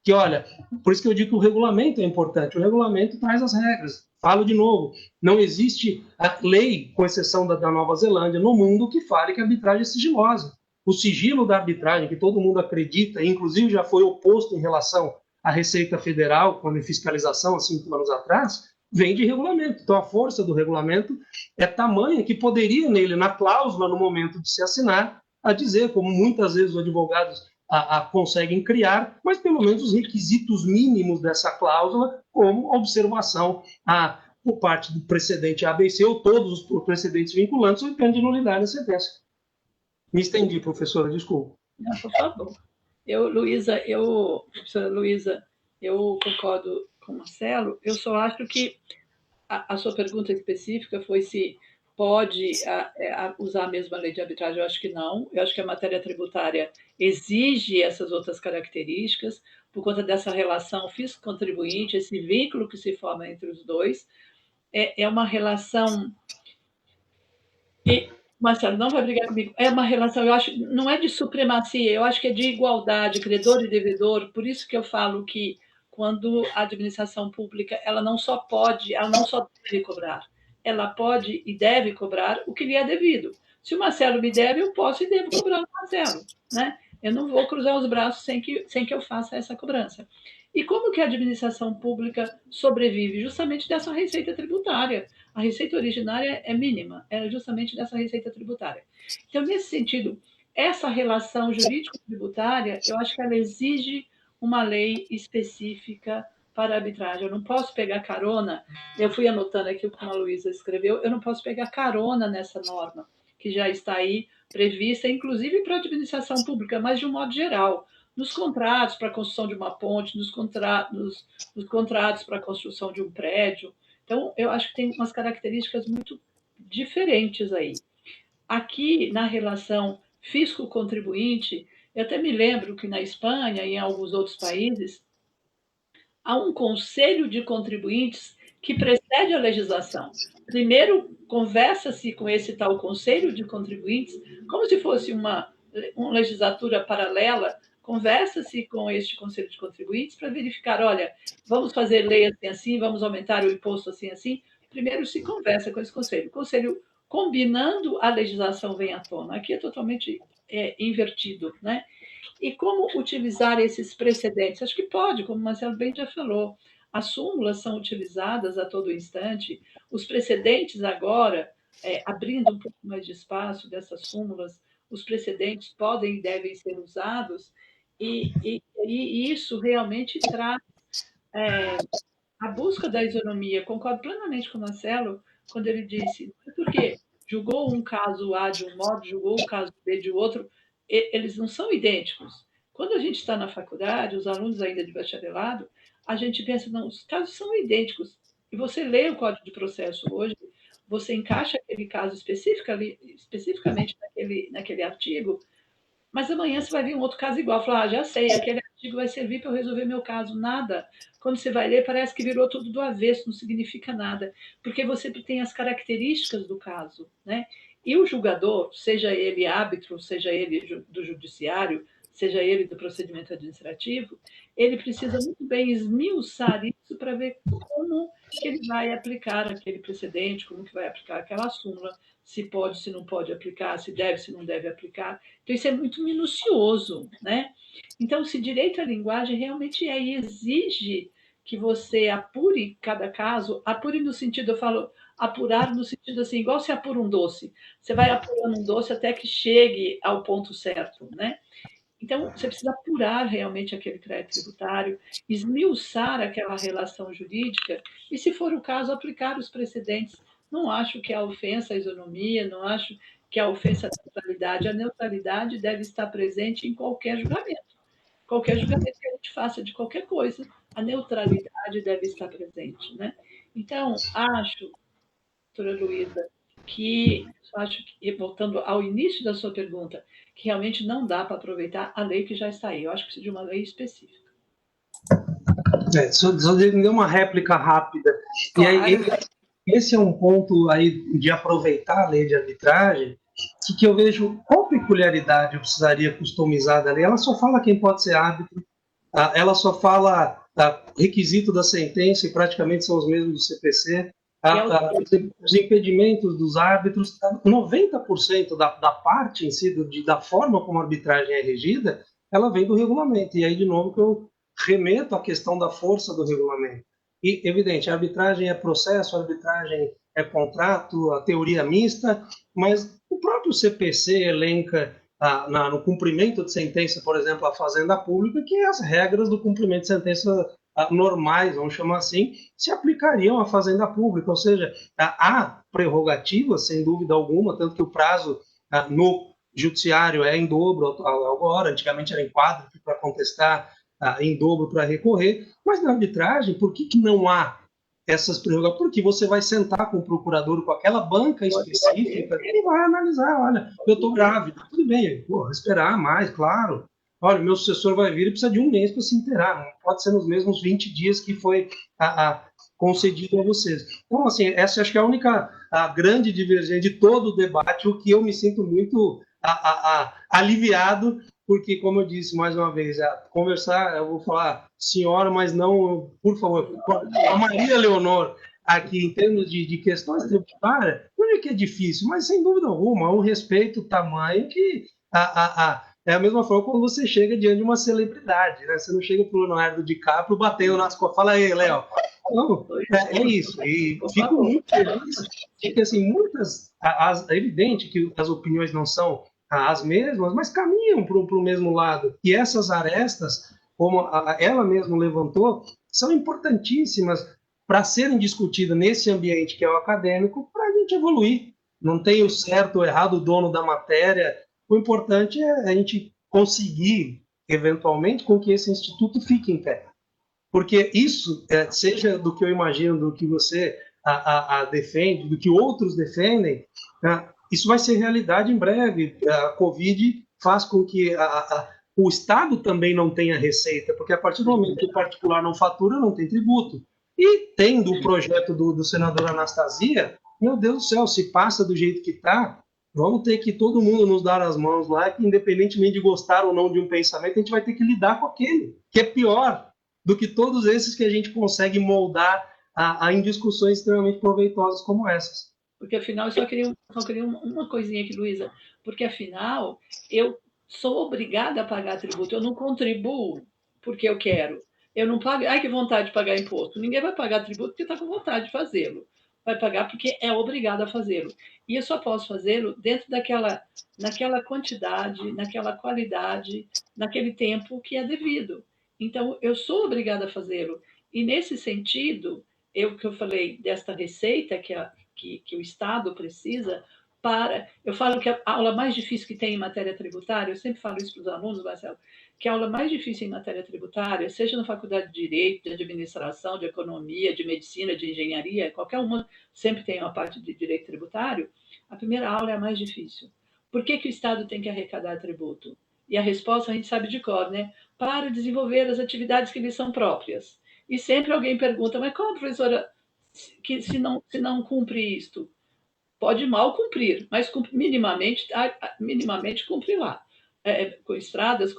que, olha, por isso que eu digo que o regulamento é importante, o regulamento traz as regras. Falo de novo, não existe a lei, com exceção da Nova Zelândia, no mundo que fale que a arbitragem é sigilosa. O sigilo da arbitragem, que todo mundo acredita, inclusive já foi oposto em relação à Receita Federal, quando em fiscalização, há 5 anos atrás, vem de regulamento. Então, a força do regulamento é tamanha que poderia nele, na cláusula, no momento de se assinar, a dizer, como muitas vezes os advogados conseguem criar, mas pelo menos os requisitos mínimos dessa cláusula, como observação por parte do precedente ABC ou todos os precedentes vinculantes, ou pena de nulidade da sentença. Me estendi, professora, desculpa. Não, por favor. Professora Luísa, eu concordo com o Marcelo, eu só acho que a sua pergunta específica foi se pode usar a mesma lei de arbitragem. Eu acho que não. Eu acho que a matéria tributária exige essas outras características, por conta dessa relação fisco-contribuinte, esse vínculo que se forma entre os dois. É uma relação... Marcelo, não vai brigar comigo. É uma relação, eu acho, não é de supremacia, eu acho que é de igualdade, credor e devedor. Por isso que eu falo que quando a administração pública, ela não só deve cobrar, ela pode e deve cobrar o que lhe é devido. Se o Marcelo me deve, eu posso e devo cobrar o Marcelo, né? Eu não vou cruzar os braços sem que eu faça essa cobrança. E como que a administração pública sobrevive? Justamente dessa receita tributária. A receita originária é mínima, é justamente dessa receita tributária. Então, nesse sentido, essa relação jurídico-tributária, eu acho que ela exige uma lei específica para a arbitragem. Eu não posso pegar carona, eu fui anotando aqui o que a Luísa escreveu, eu não posso pegar carona nessa norma, que já está aí prevista, inclusive para a administração pública, mas de um modo geral. Nos contratos para a construção de uma ponte, nos contratos para a construção de um prédio. Então, eu acho que tem umas características muito diferentes aí. Aqui, na relação fisco-contribuinte, eu até me lembro que na Espanha e em alguns outros países, há um conselho de contribuintes que precede a legislação. Primeiro, conversa-se com esse tal conselho de contribuintes, como se fosse uma legislatura paralela, conversa-se com este conselho de contribuintes para verificar, olha, vamos fazer lei assim, assim, vamos aumentar o imposto assim, assim. Primeiro se conversa com esse conselho. O conselho, combinando, a legislação vem à tona. Aqui é totalmente invertido, né? E como utilizar esses precedentes? Acho que pode, como o Marcelo bem já falou. As súmulas são utilizadas a todo instante. Os precedentes agora, abrindo um pouco mais de espaço dessas súmulas, os precedentes podem e devem ser usados, e isso realmente traz a busca da isonomia. Concordo plenamente com o Marcelo quando ele disse, porque julgou um caso A de um modo, julgou o caso B de outro, eles não são idênticos. Quando a gente está na faculdade, os alunos ainda de bacharelado, a gente pensa, não, os casos são idênticos. E você lê o Código de Processo hoje, você encaixa aquele caso especificamente naquele artigo, mas amanhã você vai ver um outro caso igual. Falar, já sei, aquele artigo vai servir para eu resolver meu caso. Nada. Quando você vai ler, parece que virou tudo do avesso, não significa nada. Porque você tem as características do caso, né? E o julgador, seja ele árbitro, seja ele do judiciário, seja ele do procedimento administrativo, ele precisa muito bem esmiuçar isso para ver como que ele vai aplicar aquele precedente, como que vai aplicar aquela súmula, se pode, se não pode aplicar, se deve, se não deve aplicar. Então, isso é muito minucioso, né? Então, se direito à linguagem realmente exige que você apure cada caso, apure no sentido, eu falo, apurar no sentido assim, igual se apura um doce. Você vai apurando um doce até que chegue ao ponto certo, né? Então, você precisa apurar realmente aquele crédito tributário, esmiuçar aquela relação jurídica e, se for o caso, aplicar os precedentes. Não acho que a ofensa à isonomia, não acho que a ofensa à neutralidade. A neutralidade deve estar presente em qualquer julgamento. Qualquer julgamento que a gente faça de qualquer coisa, a neutralidade deve estar presente, né? Então, acho, doutora Luísa, voltando ao início da sua pergunta, que realmente não dá para aproveitar a lei que já está aí. Eu acho que precisa de uma lei específica. Só me deu uma réplica rápida. Claro. E aí, esse é um ponto aí de aproveitar a lei de arbitragem, que eu vejo qual peculiaridade eu precisaria customizar da lei. Ela só fala quem pode ser árbitro, ela só fala requisito da sentença e praticamente são os mesmos do CPC. Os impedimentos dos árbitros, 90% da parte em si, da forma como a arbitragem é regida, ela vem do regulamento. E aí, de novo, que eu remeto à questão da força do regulamento. E, evidente, a arbitragem é processo, a arbitragem é contrato, a teoria mista, mas o próprio CPC elenca no cumprimento de sentença, por exemplo, a Fazenda Pública, que as regras do cumprimento de sentença normais, vamos chamar assim, se aplicariam à Fazenda Pública, ou seja, há prerrogativas, sem dúvida alguma, tanto que o prazo no judiciário é em dobro agora, antigamente era em quádruplo para contestar, em dobro para recorrer, mas na arbitragem, por que não há essas prerrogativas? Porque você vai sentar com o procurador, com aquela banca específica, ele vai analisar, olha, eu estou grávida, tudo bem, vou esperar mais, claro. Olha, meu sucessor vai vir e precisa de um mês para se inteirar, não pode ser nos mesmos 20 dias que foi concedido a vocês. Então, assim, essa acho que é a única grande divergência de todo o debate, o que eu me sinto muito aliviado, porque, como eu disse mais uma vez, conversar, eu vou falar senhora, mas não, por favor, a Maria Leonor, aqui, em termos de questões tributárias, não é que é difícil, mas sem dúvida alguma, há um respeito tamanho que é a mesma forma quando você chega diante de uma celebridade, né? Você não chega para o Leonardo DiCaprio batendo nas costas, fala aí, Léo. Não, é isso. E fico muito feliz de que, assim, é evidente que as opiniões não são as mesmas, mas caminham para o mesmo lado. E essas arestas, como ela mesma levantou, são importantíssimas para serem discutidas nesse ambiente que é o acadêmico, para a gente evoluir. Não tem o certo ou errado, o dono da matéria. O importante é a gente conseguir, eventualmente, com que esse instituto fique em pé. Porque isso, seja do que eu imagino, do que você defende, do que outros defendem, isso vai ser realidade em breve. A Covid faz com que o Estado também não tenha receita, porque a partir do momento que o particular não fatura, não tem tributo. E tendo o projeto do senador Anastasia, meu Deus do céu, se passa do jeito que está, vamos ter que todo mundo nos dar as mãos lá, que independentemente de gostar ou não de um pensamento, a gente vai ter que lidar com aquele, que é pior do que todos esses que a gente consegue moldar em discussões extremamente proveitosas como essas. Porque, afinal, eu só queria uma coisinha aqui, Luísa, porque, afinal, eu sou obrigada a pagar tributo, eu não contribuo porque eu quero. Eu não pago, ai, que vontade de pagar imposto. Ninguém vai pagar tributo porque está com vontade de fazê-lo. Vai pagar porque é obrigado a fazê-lo. E eu só posso fazê-lo dentro naquela quantidade, naquela qualidade, naquele tempo que é devido. Então, eu sou obrigada a fazê-lo. E, nesse sentido, que eu falei desta receita que o Estado precisa eu falo que a aula mais difícil que tem em matéria tributária, eu sempre falo isso para os alunos, Marcelo, que a aula mais difícil em matéria tributária, seja na faculdade de Direito, de Administração, de Economia, de Medicina, de Engenharia, qualquer uma sempre tem uma parte de Direito Tributário, a primeira aula é a mais difícil. Por que o Estado tem que arrecadar tributo? E a resposta a gente sabe de cor, né? Para desenvolver as atividades que lhe são próprias. E sempre alguém pergunta, mas como, professora, que se não cumpre isto? Pode mal cumprir, mas minimamente cumpre lá. Com estradas,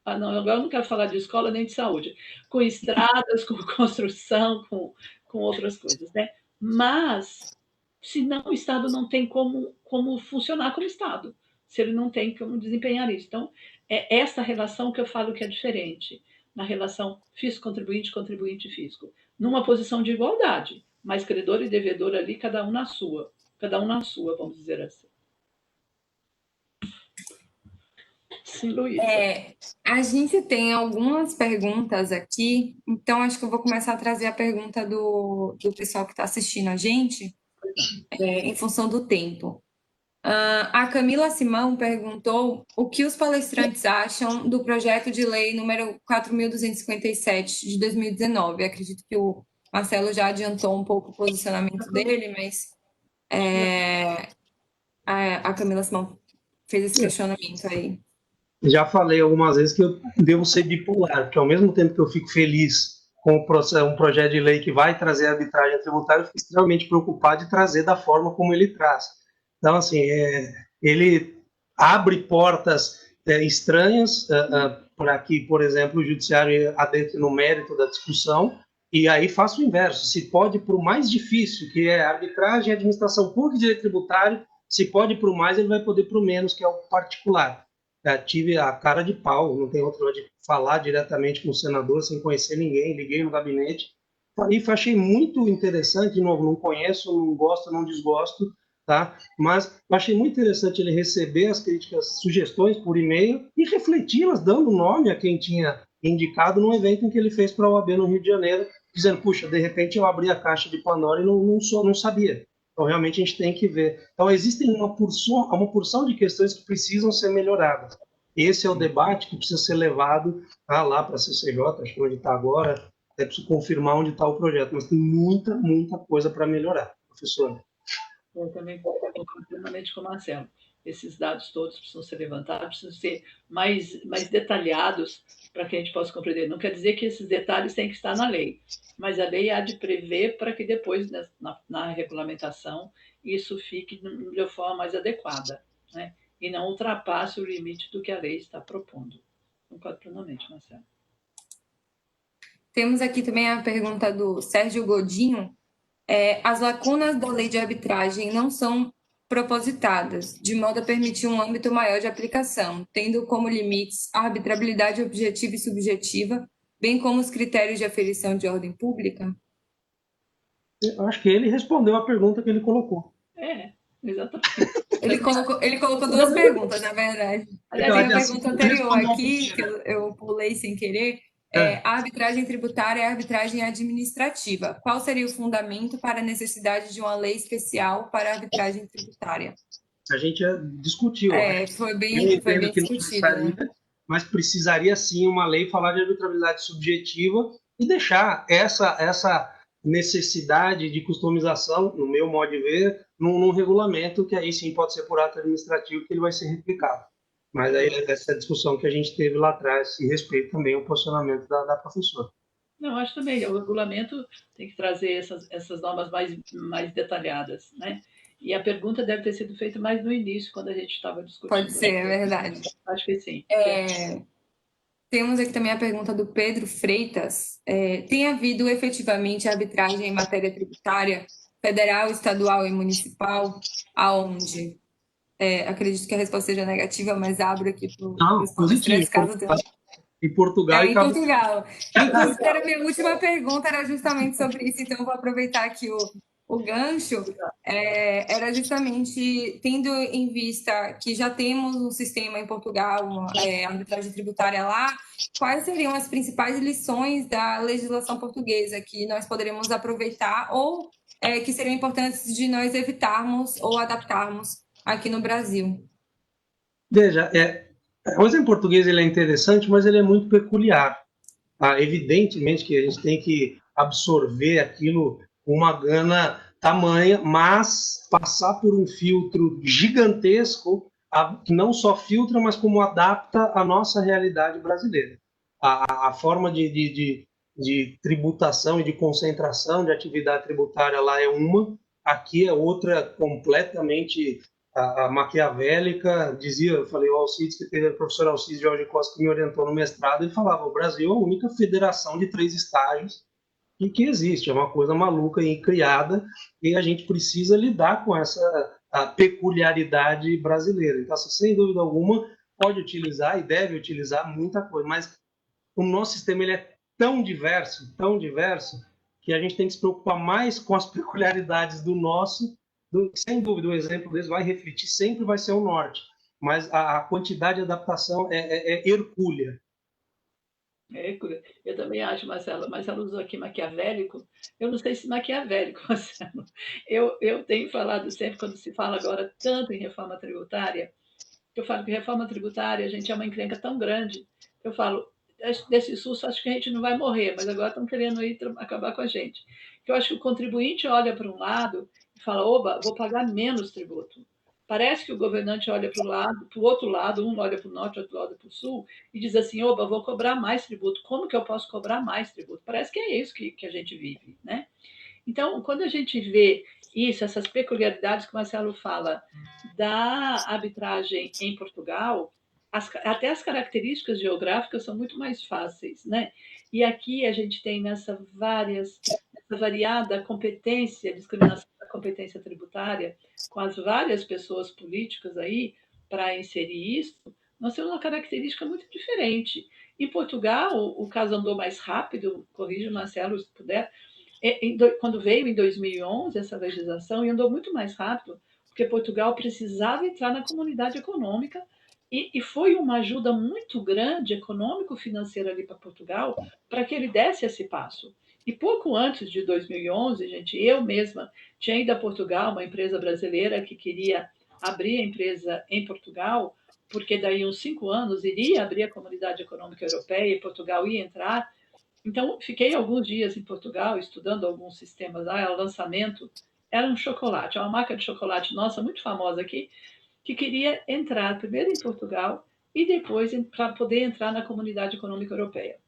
agora eu não quero falar de escola nem de saúde. Com estradas, com construção, com outras coisas, né? Mas, senão o Estado não tem como funcionar como Estado, se ele não tem como desempenhar isso. Então, é essa relação que eu falo que é diferente, na relação fisco-contribuinte, contribuinte-fisco. Numa posição de igualdade, mas credor e devedor ali, cada um na sua, vamos dizer assim. Sim, Luísa. A gente tem algumas perguntas aqui, então acho que eu vou começar a trazer a pergunta do pessoal que está assistindo a gente, em função do tempo. A Camila Simão perguntou o que os palestrantes acham do projeto de lei número 4.257 de 2019. Acredito que o Marcelo já adiantou um pouco o posicionamento dele, mas a Camila Simão fez esse questionamento aí. Já falei algumas vezes que eu devo ser bipolar, porque ao mesmo tempo que eu fico feliz com um projeto de lei que vai trazer arbitragem tributária, eu fico extremamente preocupado de trazer da forma como ele traz. Então, assim, ele abre portas estranhas para que, por exemplo, o judiciário adentre no mérito da discussão, e aí faça o inverso. Se pode para o mais difícil, que é arbitragem, administração pública e direito tributário, se pode para o mais, ele vai poder para o menos, que é o particular. Tive a cara de pau, não tem outra de falar diretamente com o senador, sem conhecer ninguém, liguei no gabinete, e achei muito interessante, de novo, não conheço, não gosto, não desgosto, tá? Mas eu achei muito interessante ele receber as críticas, sugestões por e-mail e refleti-las, dando nome a quem tinha indicado num evento em que ele fez para a OAB no Rio de Janeiro, dizendo, puxa, de repente eu abri a caixa de Pandora e não sabia. Então, realmente, a gente tem que ver. Então, existe uma porção de questões que precisam ser melhoradas. Esse é o debate que precisa ser levado lá para a CCJ, acho que onde está agora, até preciso confirmar onde está o projeto, mas tem muita, muita coisa para melhorar, professora. Eu também concordo plenamente com o Marcelo. Esses dados todos precisam ser levantados, precisam ser mais detalhados para que a gente possa compreender. Não quer dizer que esses detalhes têm que estar na lei, mas a lei há de prever para que depois, na regulamentação, isso fique de forma mais adequada, né? E não ultrapasse o limite do que a lei está propondo. Concordo plenamente, Marcelo. Temos aqui também a pergunta do Sérgio Godinho. As lacunas da lei de arbitragem não são propositadas, de modo a permitir um âmbito maior de aplicação, tendo como limites a arbitrabilidade objetiva e subjetiva, bem como os critérios de aferição de ordem pública? Eu acho que ele respondeu a pergunta que ele colocou. Exatamente. Ele colocou duas perguntas, na verdade. Tem uma pergunta anterior aqui, que eu pulei sem querer. A arbitragem tributária é a arbitragem administrativa. Qual seria o fundamento para a necessidade de uma lei especial para a arbitragem tributária? A gente já discutiu. Foi bem discutido. Né? Mas precisaria sim uma lei falar de arbitrabilidade subjetiva e deixar essa necessidade de customização, no meu modo de ver, num regulamento que aí sim pode ser por ato administrativo que ele vai ser replicado. Mas aí essa discussão que a gente teve lá atrás e respeito também o posicionamento da professora. Não, acho também. O regulamento tem que trazer essas normas mais detalhadas, né? E a pergunta deve ter sido feita mais no início, quando a gente estava discutindo. Pode ser, é verdade. Acho que sim. Temos aqui também a pergunta do Pedro Freitas. Tem havido efetivamente arbitragem em matéria tributária, federal, estadual e municipal? Aonde? Acredito que a resposta seja negativa, mas abro aqui para os positivo. Em Portugal em Portugal. Inclusive, a minha última pergunta era justamente sobre isso, então eu vou aproveitar aqui o gancho. Era justamente tendo em vista que já temos um sistema em Portugal, arbitragem tributária lá, quais seriam as principais lições da legislação portuguesa que nós poderíamos aproveitar ou que seriam importantes de nós evitarmos ou adaptarmos aqui no Brasil? Veja, o exemplo português ele é interessante, mas ele é muito peculiar. Evidentemente que a gente tem que absorver aquilo com uma gana tamanha, mas passar por um filtro gigantesco que não só filtra, mas como adapta a nossa realidade brasileira. A forma de tributação e de concentração de atividade tributária lá é uma, aqui é outra completamente maquiavélica. Eu falei o Alcides, que teve o professor Alcides Jorge Costa que me orientou no mestrado, ele falava, o Brasil é a única federação de 3 estágios que existe, é uma coisa maluca e criada, e a gente precisa lidar com essa peculiaridade brasileira. Então, sem dúvida alguma, pode utilizar e deve utilizar muita coisa, mas o nosso sistema ele é tão diverso, que a gente tem que se preocupar mais com as peculiaridades do nosso. Sem dúvida, o exemplo deles vai refletir, sempre vai ser o norte, mas a quantidade de adaptação é hercúlea. Eu também acho, Marcelo. Marcelo usou aqui maquiavélico. Eu não sei se maquiavélico, Marcelo. Eu tenho falado sempre, quando se fala agora tanto em reforma tributária, eu falo que reforma tributária, a gente é uma encrenca tão grande. Eu falo, desse susto, acho que a gente não vai morrer, mas agora estão querendo acabar com a gente. Eu acho que o contribuinte olha para um lado e fala, oba, vou pagar menos tributo. Parece que o governante olha para o outro lado, um olha para o norte, outro olha para o sul, e diz assim, oba, vou cobrar mais tributo. Como que eu posso cobrar mais tributo? Parece que é isso que a gente vive, né? Então, quando a gente vê isso, essas peculiaridades que o Marcelo fala da arbitragem em Portugal, até as características geográficas são muito mais fáceis, né? E aqui a gente tem nessa variada competência, discriminação da competência tributária, com as várias pessoas políticas aí para inserir isso, nós temos uma característica muito diferente. Em Portugal, o caso andou mais rápido, corrija, Marcelo, se puder, quando veio em 2011 essa legislação, e andou muito mais rápido, porque Portugal precisava entrar na comunidade econômica, e foi uma ajuda muito grande, econômico-financeira ali para Portugal, para que ele desse esse passo. E pouco antes de 2011, gente, eu mesma tinha ido a Portugal, uma empresa brasileira que queria abrir a empresa em Portugal, porque daí uns 5 anos iria abrir a Comunidade Econômica Europeia e Portugal ia entrar. Então, fiquei alguns dias em Portugal estudando alguns sistemas lá, o lançamento era um chocolate, uma marca de chocolate nossa, muito famosa aqui, que queria entrar primeiro em Portugal e depois para poder entrar na Comunidade Econômica Europeia.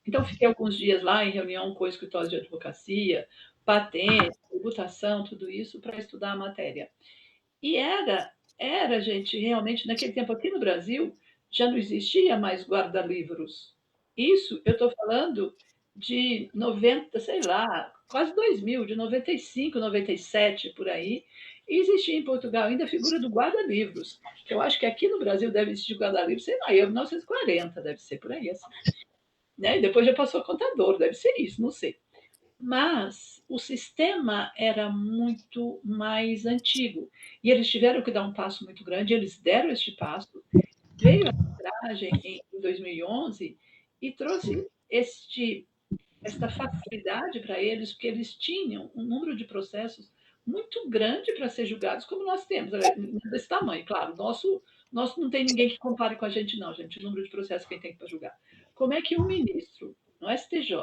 Então, fiquei alguns dias lá em reunião com o escritório de advocacia, patente, tributação, tudo isso, para estudar a matéria. E era, gente, realmente, naquele tempo aqui no Brasil, já não existia mais guarda-livros. Isso, eu estou falando de 90, sei lá, quase 2000, de 95, 97, por aí. E existia em Portugal ainda a figura do guarda-livros, que eu acho que aqui no Brasil deve existir guarda-livros, sei lá, em 1940, deve ser por aí, assim. Né? E depois já passou a contador, deve ser isso, não sei. Mas o sistema era muito mais antigo. E eles tiveram que dar um passo muito grande, eles deram este passo. Veio a arbitragem em 2011 e trouxe esta facilidade para eles, porque eles tinham um número de processos muito grande para ser julgados, como nós temos, desse tamanho. Claro, nosso não tem ninguém que compare com a gente, não, gente, o número de processos que tem para julgar. Como é que um ministro, no STJ,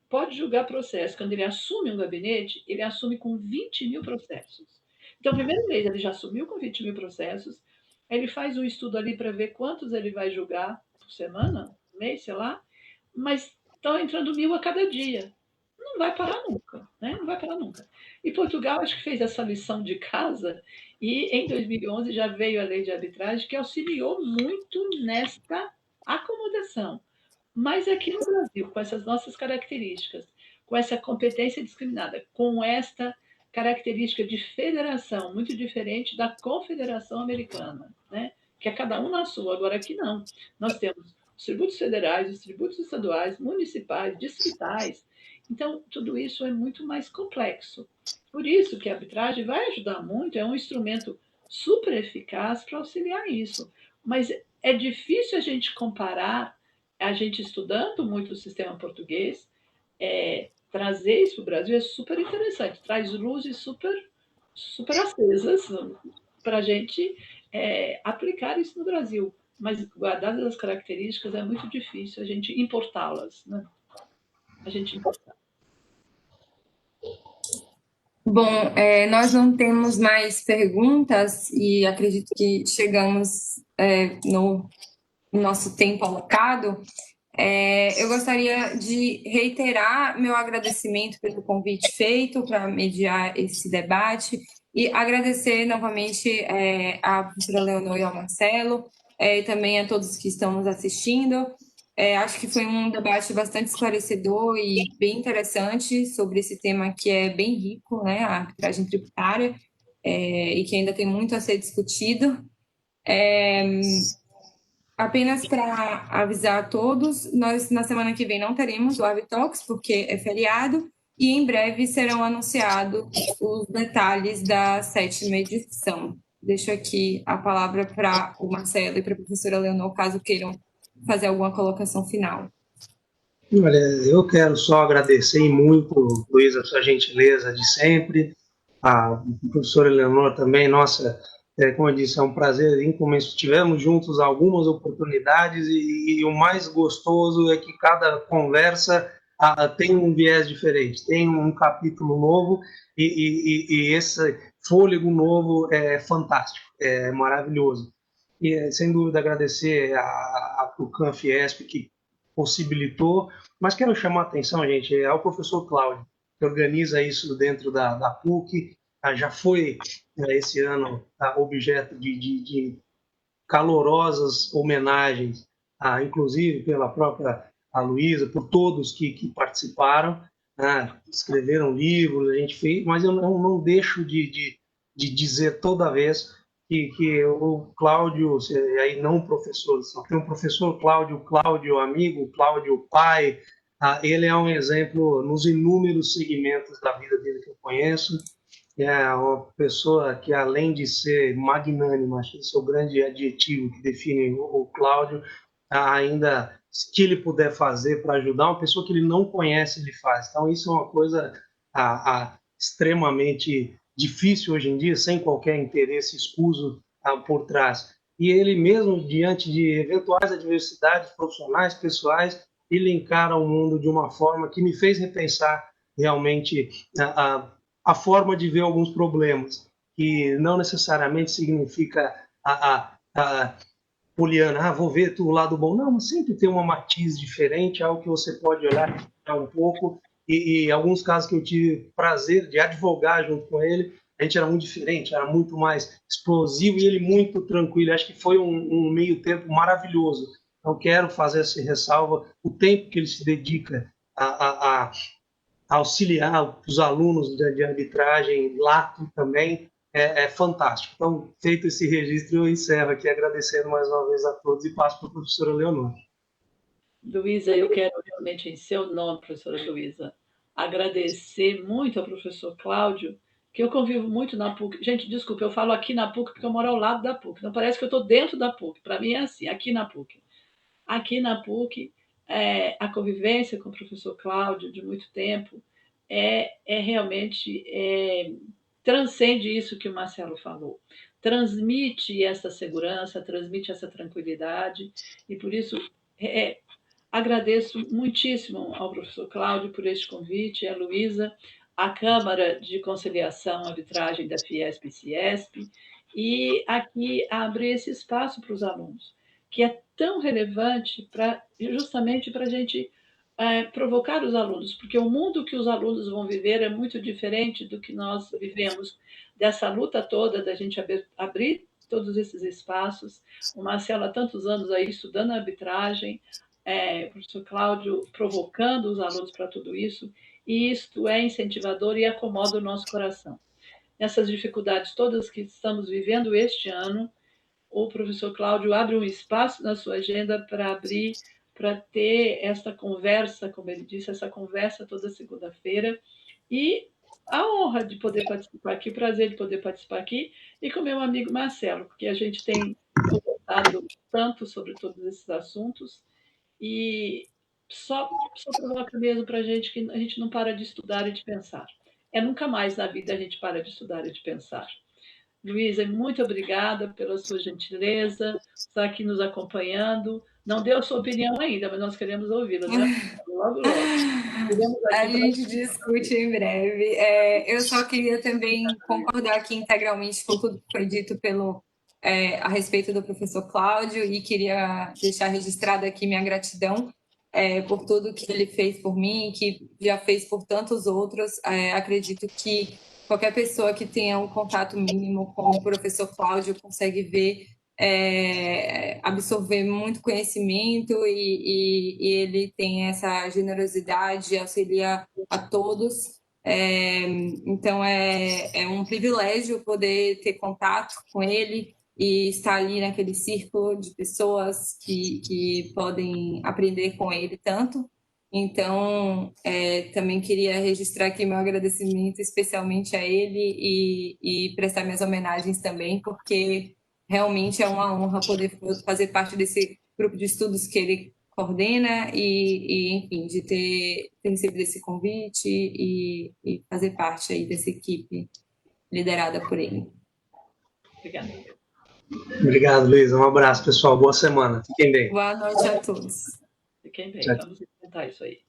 pode julgar processo quando ele assume um gabinete, ele assume com 20 mil processos. Então, primeiro mês, ele já assumiu com 20 mil processos, ele faz um estudo ali para ver quantos ele vai julgar por semana, mês, sei lá, mas estão entrando 1000 a cada dia. Não vai parar nunca, né? Não vai parar nunca. E Portugal, acho que fez essa lição de casa e em 2011 já veio a lei de arbitragem que auxiliou muito nesta acomodação. Mas aqui no Brasil, com essas nossas características, com essa competência discriminada, com esta característica de federação muito diferente da confederação americana, né? Que é cada um na sua. Agora aqui não. Nós temos os tributos federais, os tributos estaduais, municipais, distritais. Então, tudo isso é muito mais complexo. Por isso que a arbitragem vai ajudar muito, é um instrumento super eficaz para auxiliar isso. Mas é difícil a gente comparar, a gente estudando muito o sistema português, trazer isso para o Brasil é super interessante, traz luzes super acesas para a gente aplicar isso no Brasil. Mas, guardadas as características, é muito difícil a gente importá-las, né? A gente importar. Bom, nós não temos mais perguntas e acredito que chegamos no nosso tempo alocado. Eu gostaria de reiterar meu agradecimento pelo convite feito para mediar esse debate e agradecer novamente à professora Leonor e ao Marcelo, e também a todos que estão nos assistindo. Acho que foi um debate bastante esclarecedor e bem interessante sobre esse tema que é bem rico, né, a arbitragem tributária, e que ainda tem muito a ser discutido. Apenas para avisar a todos, nós na semana que vem não teremos o ArbTalks, porque é feriado, e em breve serão anunciados os detalhes da 7ª edição. Deixo aqui a palavra para o Marcelo e para a professora Leonor, caso queiram fazer alguma colocação final. Olha, eu quero só agradecer muito, Luiz, a sua gentileza de sempre, a professora Leonor também, nossa, como eu disse, é um prazer incomensurável. Tivemos juntos algumas oportunidades e o mais gostoso é que cada conversa tem um viés diferente, tem um capítulo novo e esse fôlego novo é fantástico, é maravilhoso. E, sem dúvida, agradecer a Tucan Fiesp, que possibilitou, mas quero chamar a atenção, gente, ao professor Cláudio, que organiza isso dentro da PUC, já foi esse ano objeto de calorosas homenagens, inclusive pela própria Luísa, por todos que participaram, escreveram livros, a gente fez, mas eu não deixo de dizer toda vez que o Cláudio, e aí não o professor, só tem o professor Cláudio amigo, Cláudio pai, ele é um exemplo nos inúmeros segmentos da vida dele que eu conheço. É uma pessoa que, além de ser magnânima, acho que esse é o grande adjetivo que define o Cláudio, ainda, que ele puder fazer para ajudar uma pessoa que ele não conhece, ele faz. Então, isso é uma coisa extremamente difícil hoje em dia, sem qualquer interesse escuso por trás. E ele mesmo, diante de eventuais adversidades profissionais, pessoais, ele encara o mundo de uma forma que me fez repensar realmente a forma de ver alguns problemas, que não necessariamente significa poliana, vou ver o lado bom. Não, mas sempre tem uma matiz diferente, algo que você pode olhar um pouco, e alguns casos que eu tive prazer de advogar junto com ele, a gente era muito diferente, era muito mais explosivo e ele muito tranquilo. Acho que foi um meio tempo maravilhoso. Então, quero fazer essa ressalva, o tempo que ele se dedica a auxiliar os alunos de arbitragem lá também é fantástico. Então, feito esse registro, eu encerro aqui agradecendo mais uma vez a todos e passo para a professora Leonor. Luísa, eu quero realmente, em seu nome, professora Luísa, agradecer muito ao professor Cláudio, que eu convivo muito na PUC. Gente, desculpa, eu falo aqui na PUC porque eu moro ao lado da PUC. Não parece que eu estou dentro da PUC. Para mim é assim, aqui na PUC. Aqui na PUC, a convivência com o professor Cláudio de muito tempo realmente transcende isso que o Marcelo falou. Transmite essa segurança, transmite essa tranquilidade, e por isso agradeço muitíssimo ao professor Cláudio por este convite, a Luísa, a Câmara de Conciliação e Arbitragem da Fiesp e Ciesp, e aqui abrir esse espaço para os alunos, que é tão relevante justamente para a gente provocar os alunos, porque o mundo que os alunos vão viver é muito diferente do que nós vivemos, dessa luta toda da gente abrir todos esses espaços. O Marcelo há tantos anos aí estudando arbitragem, o professor Cláudio provocando os alunos para tudo isso, e isto é incentivador e acomoda o nosso coração. Nessas dificuldades todas que estamos vivendo este ano, o professor Cláudio abre um espaço na sua agenda para ter essa conversa, como ele disse, essa conversa toda segunda-feira, e a honra de poder participar aqui, o prazer de poder participar aqui, e com meu amigo Marcelo, porque a gente tem conversado tanto sobre todos esses assuntos, e só provoca mesmo para a gente que a gente não para de estudar e de pensar. Nunca mais na vida a gente para de estudar e de pensar. Luísa, muito obrigada pela sua gentileza, estar aqui nos acompanhando. Não deu a sua opinião ainda, mas nós queremos ouvi-la, né? Logo, logo. A gente discute em breve. Eu só queria também concordar aqui integralmente com tudo que foi dito a respeito do professor Cláudio, e queria deixar registrada aqui minha gratidão por tudo que ele fez por mim, que já fez por tantos outros. Acredito que qualquer pessoa que tenha um contato mínimo com o professor Cláudio consegue ver, absorver muito conhecimento, e ele tem essa generosidade, auxilia a todos. Então, é um privilégio poder ter contato com ele e estar ali naquele círculo de pessoas que podem aprender com ele tanto. Então, também queria registrar aqui meu agradecimento especialmente a ele, e prestar minhas homenagens também, porque realmente é uma honra poder fazer parte desse grupo de estudos que ele coordena, enfim, de ter recebido esse convite e fazer parte aí dessa equipe liderada por ele. Obrigada. Obrigado, Luísa. Um abraço, pessoal. Boa semana. Fiquem bem. Boa noite a todos. Fiquem bem. Vamos enfrentar isso aí.